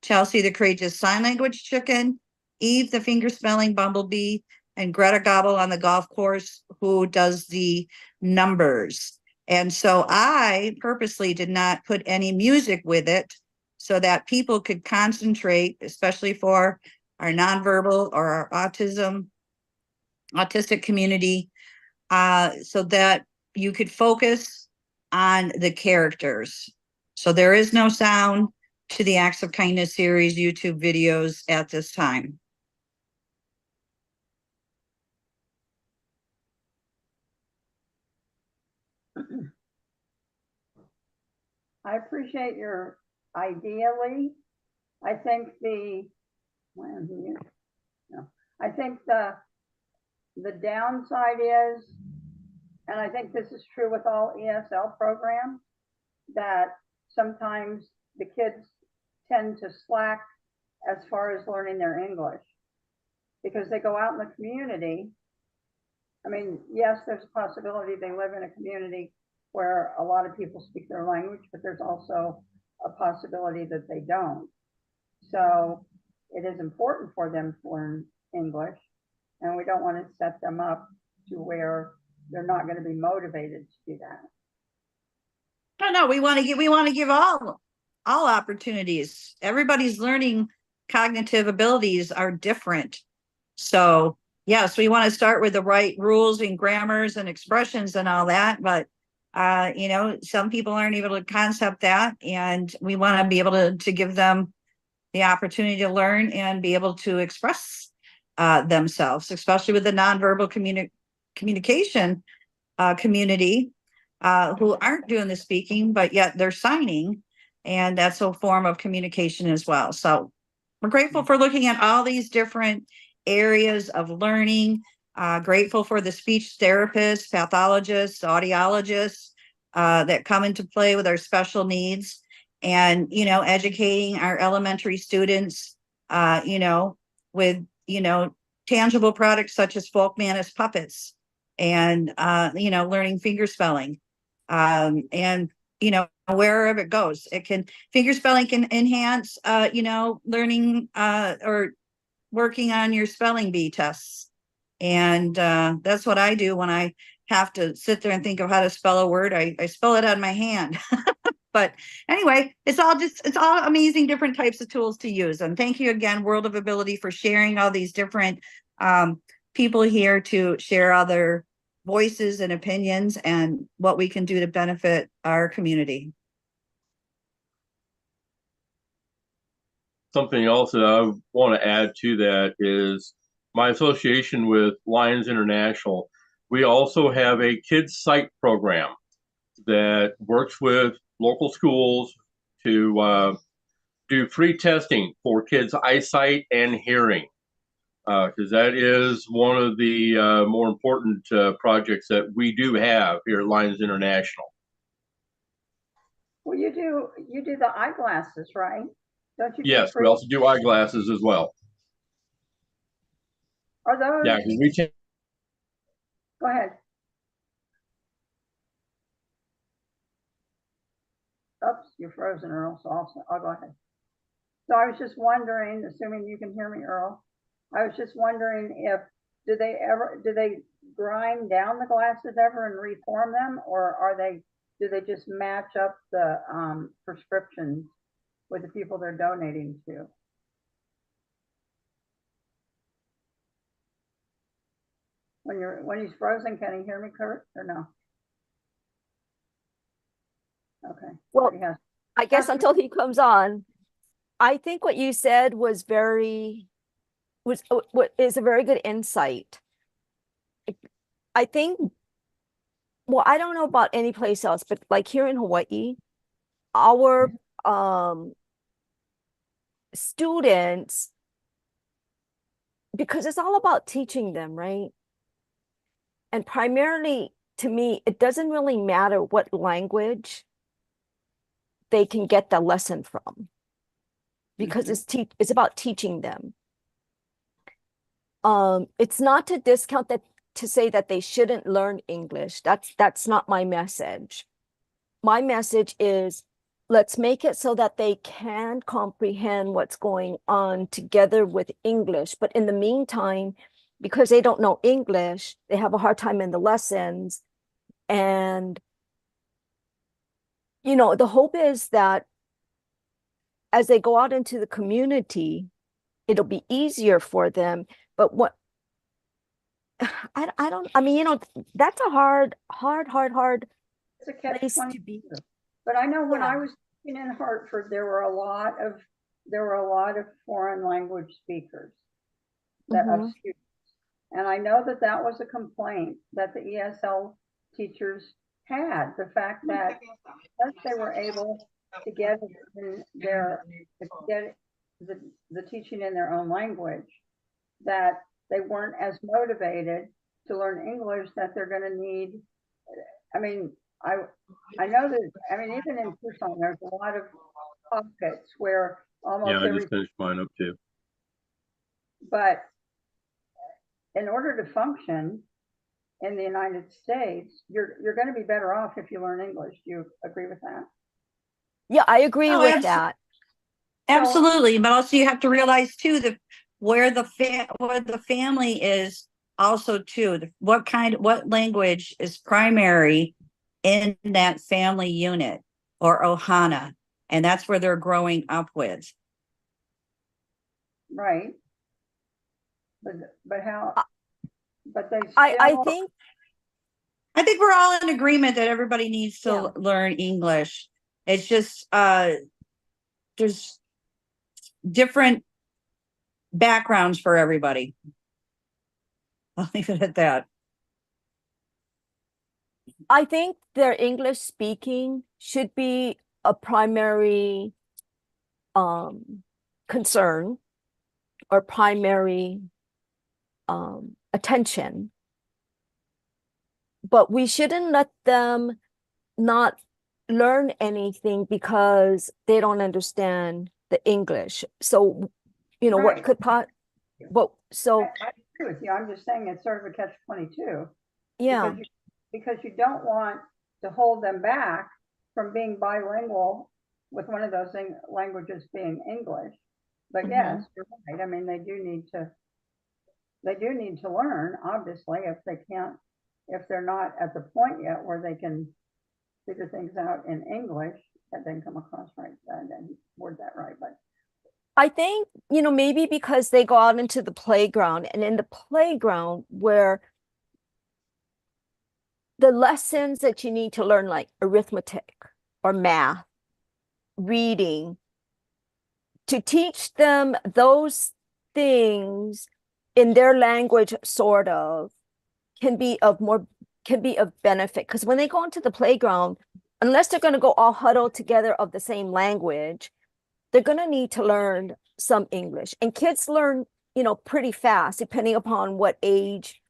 S6: Chelsea, the courageous sign language chicken, Eve, the finger spelling bumblebee, and Greta Gobble on the golf course, who does the numbers. And so I purposely did not put any music with it so that people could concentrate, especially for our nonverbal or our autistic community, so that you could focus on the characters. So there is no sound to the Acts of Kindness series YouTube videos at this time.
S3: I appreciate your ideally. I think I think the downside is, and I think this is true with all ESL programs, that sometimes the kids tend to slack as far as learning their English because they go out in the community. I mean, yes, there's a possibility they live in a community where a lot of people speak their language, but there's also a possibility that they don't. So it is important for them to learn English, and we don't want to set them up to where they're not going to be motivated to do that.
S6: No, we want to give all opportunities. Everybody's learning cognitive abilities are different. So yes, we want to start with the right rules and grammars and expressions and all that, but some people aren't able to concept that, and we want to be able to give them the opportunity to learn and be able to express themselves, especially with the nonverbal communication community who aren't doing the speaking, but yet they're signing, and that's a form of communication as well. So we're grateful for looking at all these different areas of learning, grateful for the speech therapists, pathologists, audiologists that come into play with our special needs, and, educating our elementary students, with, tangible products such as Folk Manus puppets, and, learning finger spelling, and, wherever it goes, finger spelling can enhance, learning or working on your spelling bee tests. And that's what I do when I have to sit there and think of how to spell a word. I spell it on my hand. But anyway, it's all amazing different types of tools to use. And thank you again, World of Ability, for sharing all these different people here to share other voices and opinions and what we can do to benefit our community.
S7: Something else that I want to add to that is my association with Lions International. We also have a kids site program that works with local schools to do free testing for kids' eyesight and hearing, because that is one of the more important projects that we do have here at Lions International.
S3: Well, you do the eyeglasses, right? Don't you?
S7: Yes, we also do eyeglasses as well.
S3: Are those?
S7: Yeah, we can.
S3: Go ahead. Oops, you're frozen, Earl, so I'll go ahead. So I was just wondering, assuming you can hear me, Earl, I was just wondering if, do they grind down the glasses ever and reform them, or are they do they just match up the prescriptions with the people they're donating to? When he's frozen, can he hear me, Kurt, or no? Okay.
S8: Well,
S3: He has-
S8: I guess until he comes on, I think what you said was what is a very good insight. I think, well, I don't know about any place else, but like here in Hawaii, our students, because it's all about teaching them, right? And primarily to me, it doesn't really matter what language they can get the lesson from, because it's about teaching them. It's not to discount that, to say that they shouldn't learn English. That's not my message. My message is, let's make it so that they can comprehend what's going on together with English. But in the meantime, because they don't know English, they have a hard time in the lessons. And, you know, the hope is that as they go out into the community, it'll be easier for them. But what I mean, you know, that's a hard
S3: It's a catch
S8: place to
S3: 22.
S8: be.
S3: But I know when
S8: Yeah.
S3: I was teaching in Hartford, there were a lot of foreign language speakers that of students. And I know that that was a complaint that the ESL teachers had, the fact that because they were able to get the teaching in their own language, that they weren't as motivated to learn English, that they're going to need. I mean, I know that, I mean, even in Tucson, there's a lot of pockets where almost
S7: Yeah, I
S3: every,
S7: just finished mine up too.
S3: but in order to function in the United States, you're going to be better off if you learn English. Do you agree with that?
S6: Yeah, I agree
S1: Oh,
S6: with that.
S1: Absolutely, but also you have to realize too that where the family is also too, what language is primary in that family unit or Ohana, and that's where they're growing up with.
S3: Right. But how? But they still.
S8: I think
S1: I think we're all in agreement that everybody needs to
S8: Yeah.
S1: learn English. It's just there's different backgrounds for everybody. I'll leave it at that.
S8: I think their English speaking should be a primary concern or primary attention. But we shouldn't let them not learn anything because they don't understand the English. So, you know,
S3: Right.
S8: so
S3: I agree with you. I'm just saying it's sort of a catch-22.
S8: yeah.
S3: Because you don't want to hold them back from being bilingual with one of those languages being English. But yes, you're right. I mean, they do need to learn, obviously, if they're not at the point yet where they can figure things out in English. That didn't come across right. I didn't word that right, but
S8: I think, you know, maybe because they go out into the playground, and in the playground where the lessons that you need to learn, like arithmetic or math, reading, to teach them those things in their language, sort of, can be of benefit. Because when they go into the playground, unless they're going to go all huddled together of the same language, they're going to need to learn some English. And kids learn, you know, pretty fast, depending upon what age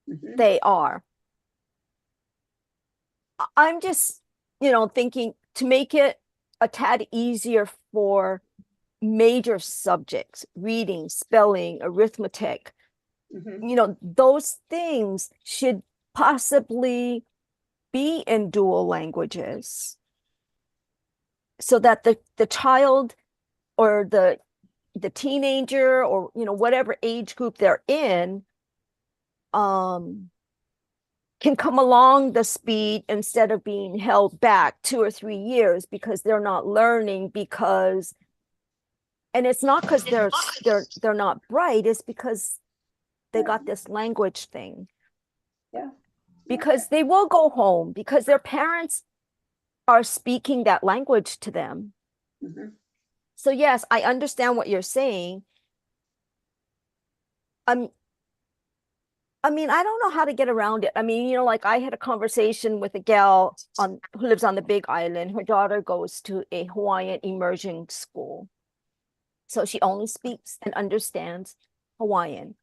S8: they are. I'm just, you know, thinking to make it a tad easier for major subjects, reading, spelling, arithmetic, you know, those things should possibly be in dual languages, so that the child or the teenager, or, you know, whatever age group they're in, can come along the speed instead of being held back 2 or 3 years because they're not learning because, and it's not because they're not bright, it's because they got this language thing.
S3: Yeah.
S8: Because they will go home because their parents are speaking that language to them.
S3: Mhm.
S8: So yes, I understand what you're saying. I mean, I don't know how to get around it. I mean, like I had a conversation with a gal who lives on the Big Island. Her daughter goes to a Hawaiian immersion school. So she only speaks and understands Hawaiian.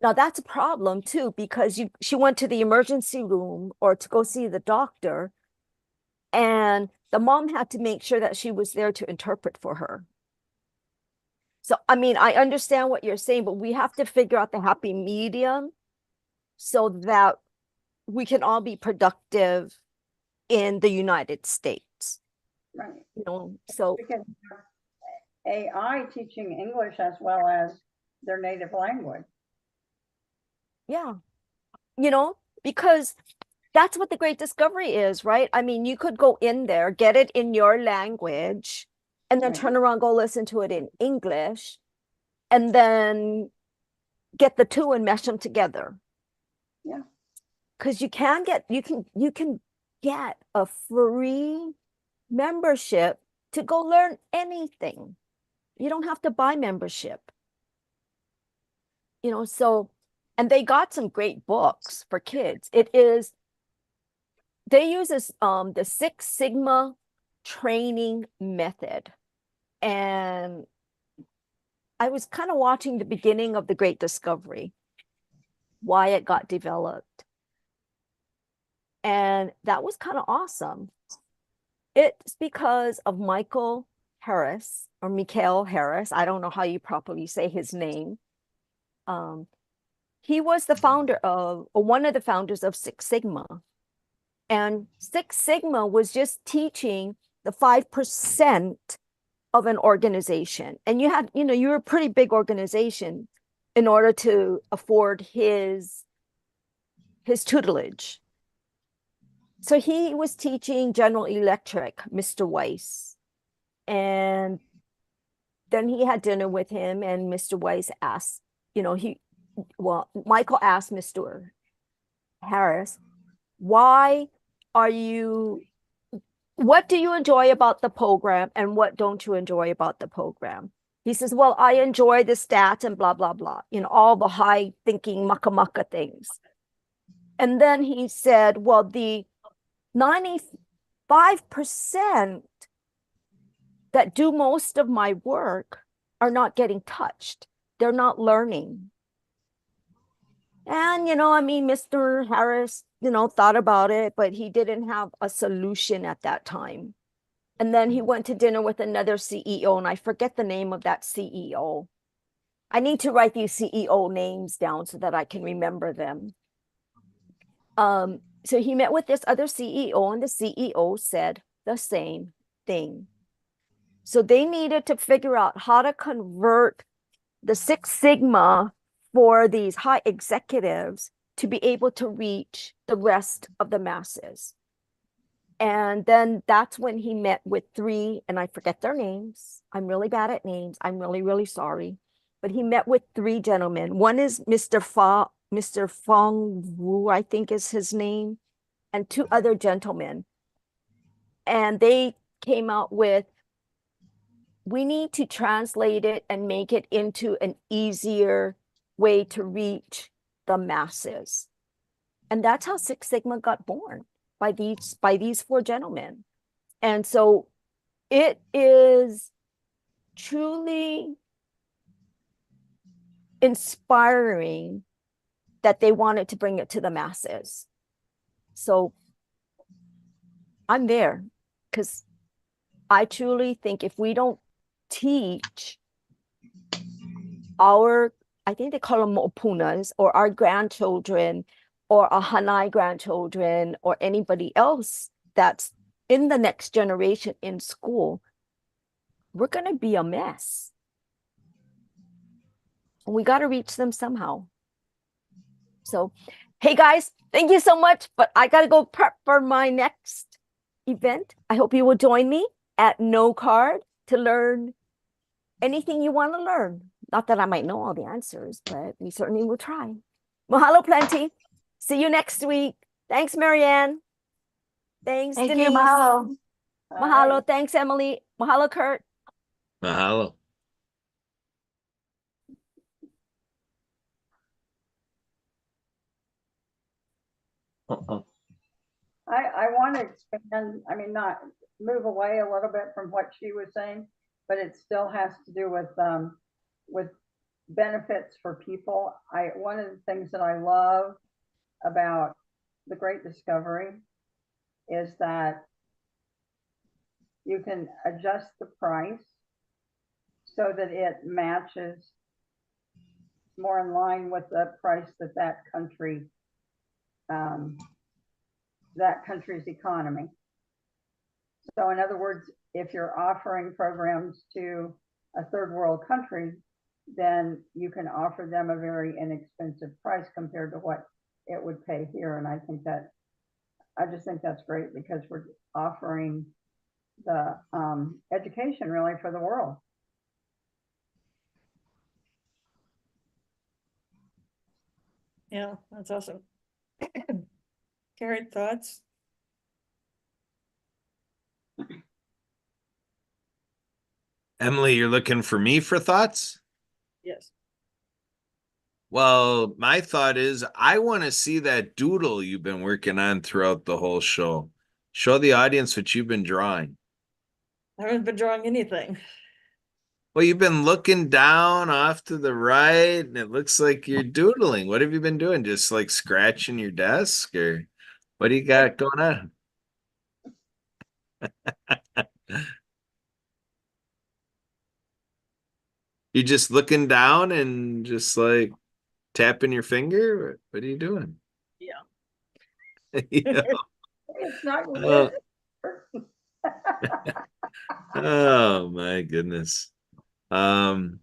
S8: Now that's a problem too, because she went to the emergency room or to go see the doctor, and the mom had to make sure that she was there to interpret for her. So, I mean, I understand what you're saying, but we have to figure out the happy medium so that we can all be productive in the United States.
S3: Right.
S8: So
S3: Because AI teaching English as well as their native language.
S8: yeah, because that's what the Great Discovery is, right? I mean, you could go in there, get it in your language, and then
S3: Right.
S8: turn around, go listen to it in English, and then get the two and mesh them together.
S3: Yeah.
S8: Because you can get a free membership to go learn anything. You don't have to buy membership. So, and they got some great books for kids. They use this the Six Sigma training method. And I was kind of watching the beginning of the Great Discovery, why it got developed. And that was kind of awesome. It's because of Michael Harris or Mikael Harris. I don't know how you properly say his name. He was the founder or one of the founders of Six Sigma. And Six Sigma was just teaching the 5% of an organization. And you were a pretty big organization in order to afford his tutelage. So he was teaching General Electric, Mr. Weiss. And then he had dinner with him, and Mr. Weiss asked, Michael asked Mr. Harris, what do you enjoy about the program and what don't you enjoy about the program? He says, well, I enjoy the stats and blah, blah, blah, all the high thinking mucka things. And then he said, well, the 95% that do most of my work are not getting touched. They're not learning. And, Mr. Harris, thought about it, but he didn't have a solution at that time. And then he went to dinner with another CEO, and I forget the name of that CEO. I need to write these CEO names down so that I can remember them. So he met with this other CEO, and the CEO said the same thing. So they needed to figure out how to convert the Six Sigma for these high executives to be able to reach the rest of the masses. And then that's when he met with three, and I forget their names. I'm really bad at names. I'm really, really sorry. But he met with three gentlemen. One is Mr. Fong Wu, I think is his name, and two other gentlemen. And they came out with, we need to translate it and make it into an easier way to reach the masses. And that's how Six Sigma got born, by these four gentlemen. And so it is truly inspiring that they wanted to bring it to the masses. So I'm there because I truly think if we don't teach I think they call them mopunas, or our grandchildren, or our Hanai grandchildren, or anybody else that's in the next generation in school, we're going to be a mess. And we got to reach them somehow. So Hey guys, thank you so much, but I gotta go prep for my next event. I hope you will join me at No Card to learn anything you want to learn. Not that I might know all the answers, but we certainly will try. Mahalo plenty. See you next week. Thanks, Marianne. Thanks,
S6: Thank
S8: Denise.
S6: you, Mahalo.
S8: Mahalo. Thanks, Emily. Mahalo, Kurt.
S5: Mahalo.
S3: I want to expand, I mean, not move away a little bit from what she was saying, but it still has to do with benefits for people. One of the things that I love about the Great Discovery is that you can adjust the price so that it matches more in line with the price that country's economy. So in other words, if you're offering programs to a third world country, then you can offer them a very inexpensive price compared to what it would pay here. And I just think that's great because we're offering the education really for the world.
S1: Yeah, that's awesome. Carrot, thoughts?
S5: Emily, you're looking for me for thoughts?
S1: Yes.
S5: Well, my thought is I want to see that doodle you've been working on throughout the whole show. Show the audience what you've been drawing.
S1: I haven't been drawing anything.
S5: Well, you've been looking down off to the right, and it looks like you're doodling. What have you been doing? Just like scratching your desk, or what do you got going on? You just looking down and just like tapping your finger? What are you doing?
S1: Yeah.
S5: Yeah.
S3: It's not
S5: Oh,
S3: good.
S5: oh my goodness. Um,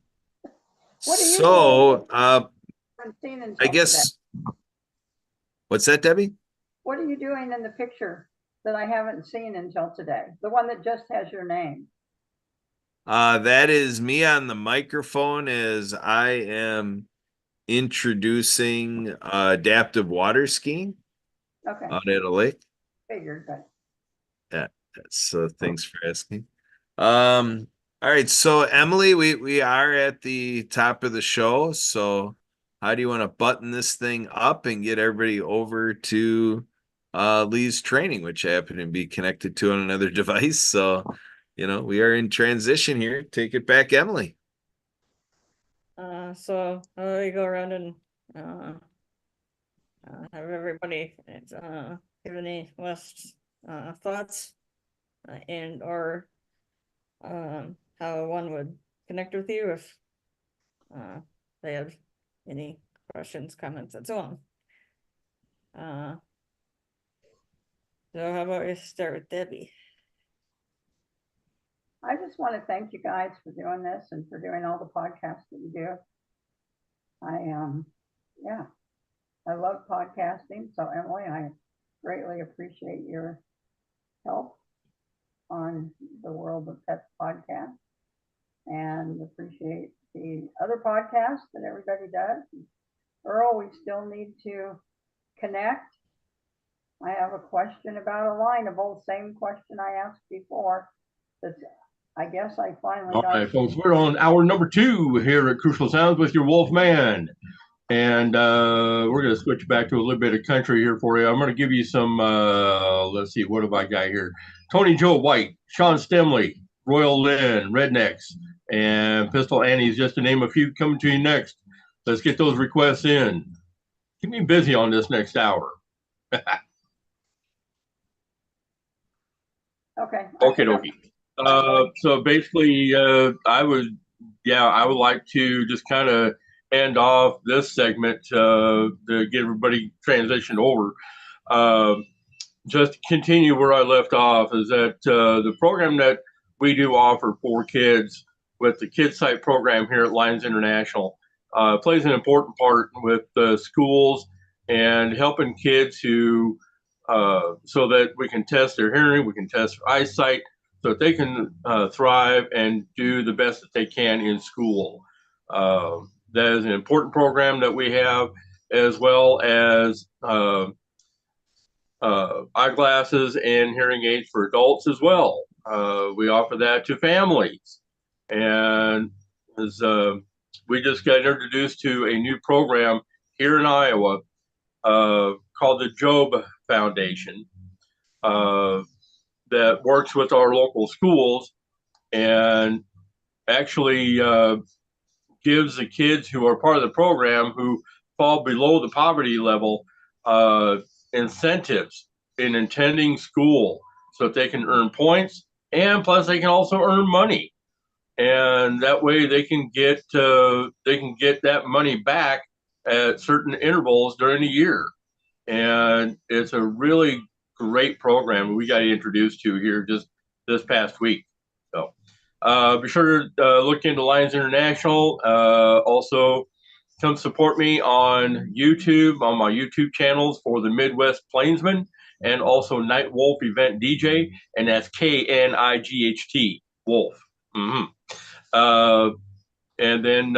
S3: What are you
S5: so
S3: haven't seen until
S5: I
S3: today.
S5: guess what's that, Debbie?
S3: What are you doing in the picture that I haven't seen until today? The one that just has your name.
S5: That is me on the microphone as I am introducing adaptive water skiing
S3: Okay,
S5: out at a lake.
S3: figured, but
S5: Yeah, so thanks for asking. All right, so Emily, we are at the top of the show. So how do you want to button this thing up and get everybody over to Lee's training, which I happen to be connected to on another device? So, we are in transition here. Take it back, Emily.
S1: So I go around and have everybody give any last thoughts and or how one would connect with you if they have any questions, comments, and so on. So how about we start with Debbie?
S3: I just want to thank you guys for doing this and for doing all the podcasts that you do. Yeah, I love podcasting. So Emily, I greatly appreciate your help on the World of Pets podcast and appreciate the other podcasts that everybody does. Earl, we still need to connect. I have a question about a lineable, same question I asked before. That's, I guess I finally
S7: All
S3: got.
S7: right, folks, we're on hour number 2 here at Crucial Sounds with your Wolf Man. And we're going to switch back to a little bit of country here for you. I'm going to give you some, let's see, what have I got here? Tony Joe White, Sean Stemley, Royal Lynn, Rednecks, and Pistol Annie's, just to name a few, coming to you next. Let's get those requests in. Keep me busy on this next hour.
S3: Okay.
S7: Okay. So basically, I would like to just kind of end off this segment to get everybody transitioned over. Just to continue where I left off is that the program that we do offer for kids with the Kids Site program here at Lions International plays an important part with schools and helping kids who, so that we can test their hearing, we can test their eyesight, so that they can thrive and do the best that they can in school. That is an important program that we have, as well as eyeglasses and hearing aids for adults as well. We offer that to families. And as, we just got introduced to a new program here in Iowa called the Job Foundation that works with our local schools and actually gives the kids who are part of the program who fall below the poverty level incentives in attending school so that they can earn points, and plus they can also earn money, and that way they can get that money back at certain intervals during the year. And it's a really great program we got introduced to here just this past week. So be sure to look into Lions International. Also, come support me on YouTube, on my YouTube channels for the Midwest Plainsman, and also Night Wolf Event DJ, and that's KNIGHT Wolf. Mm-hmm. And then,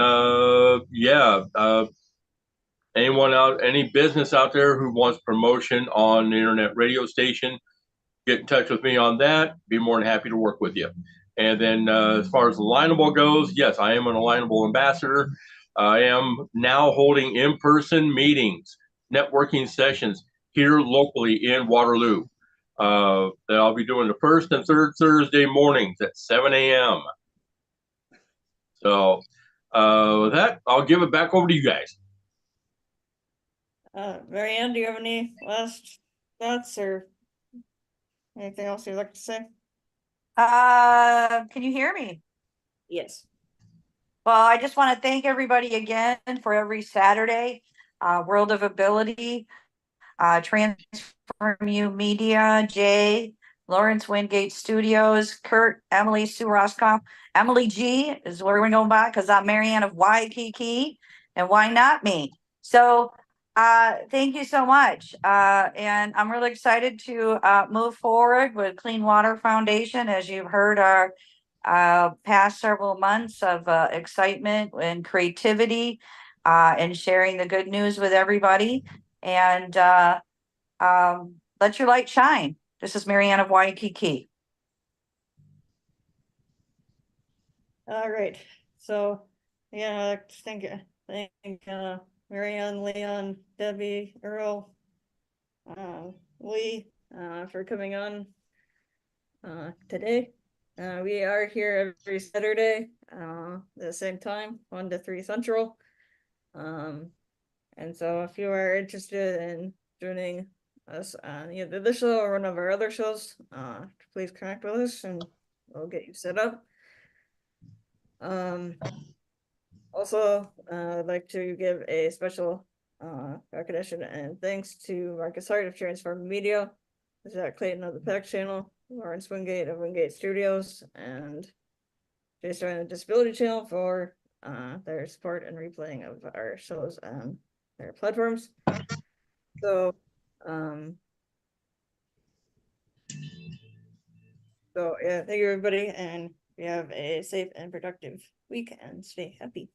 S7: any business out there who wants promotion on the internet radio station, get in touch with me on that. Be more than happy to work with you. And then as far as Alignable goes, yes, I am an Alignable ambassador. I am now holding in-person meetings, networking sessions here locally in Waterloo. That I'll be doing the first and third Thursday mornings at 7 a.m. So with that, I'll give it back over to you guys.
S1: Marianne, do you have any last thoughts or anything else you'd like to say?
S6: Can you hear me?
S1: Yes.
S6: Well, I just want to thank everybody again for every Saturday. World of Ability, Transform You Media, Jay, Lawrence Wingate Studios, Kurt, Emily, Sue Roscoff, Emily G is where we're going by because I'm Marianne of Waikiki, and why not me? So thank you so much. And I'm really excited to move forward with Clean Water Foundation. As you've heard, our past several months of excitement and creativity and sharing the good news with everybody. And let your light shine. This is Marianne of Waikiki.
S1: All right. So yeah, I'd like to thank Marianne, Leon, Debbie, Earl, Lee for coming on today. We are here every Saturday at the same time, 1 to 3 Central. And so if you are interested in joining us on either this show or one of our other shows, please connect with us and we'll get you set up. Also, I'd like to give a special recognition and thanks to Marcus Hart of Transform Media, Zach Clayton of the Pack Channel, Lawrence Wingate of Wingate Studios, and Jason on the Disability Channel for their support and replaying of our shows on their platforms. So, yeah, thank you everybody, and we have a safe and productive week and stay happy.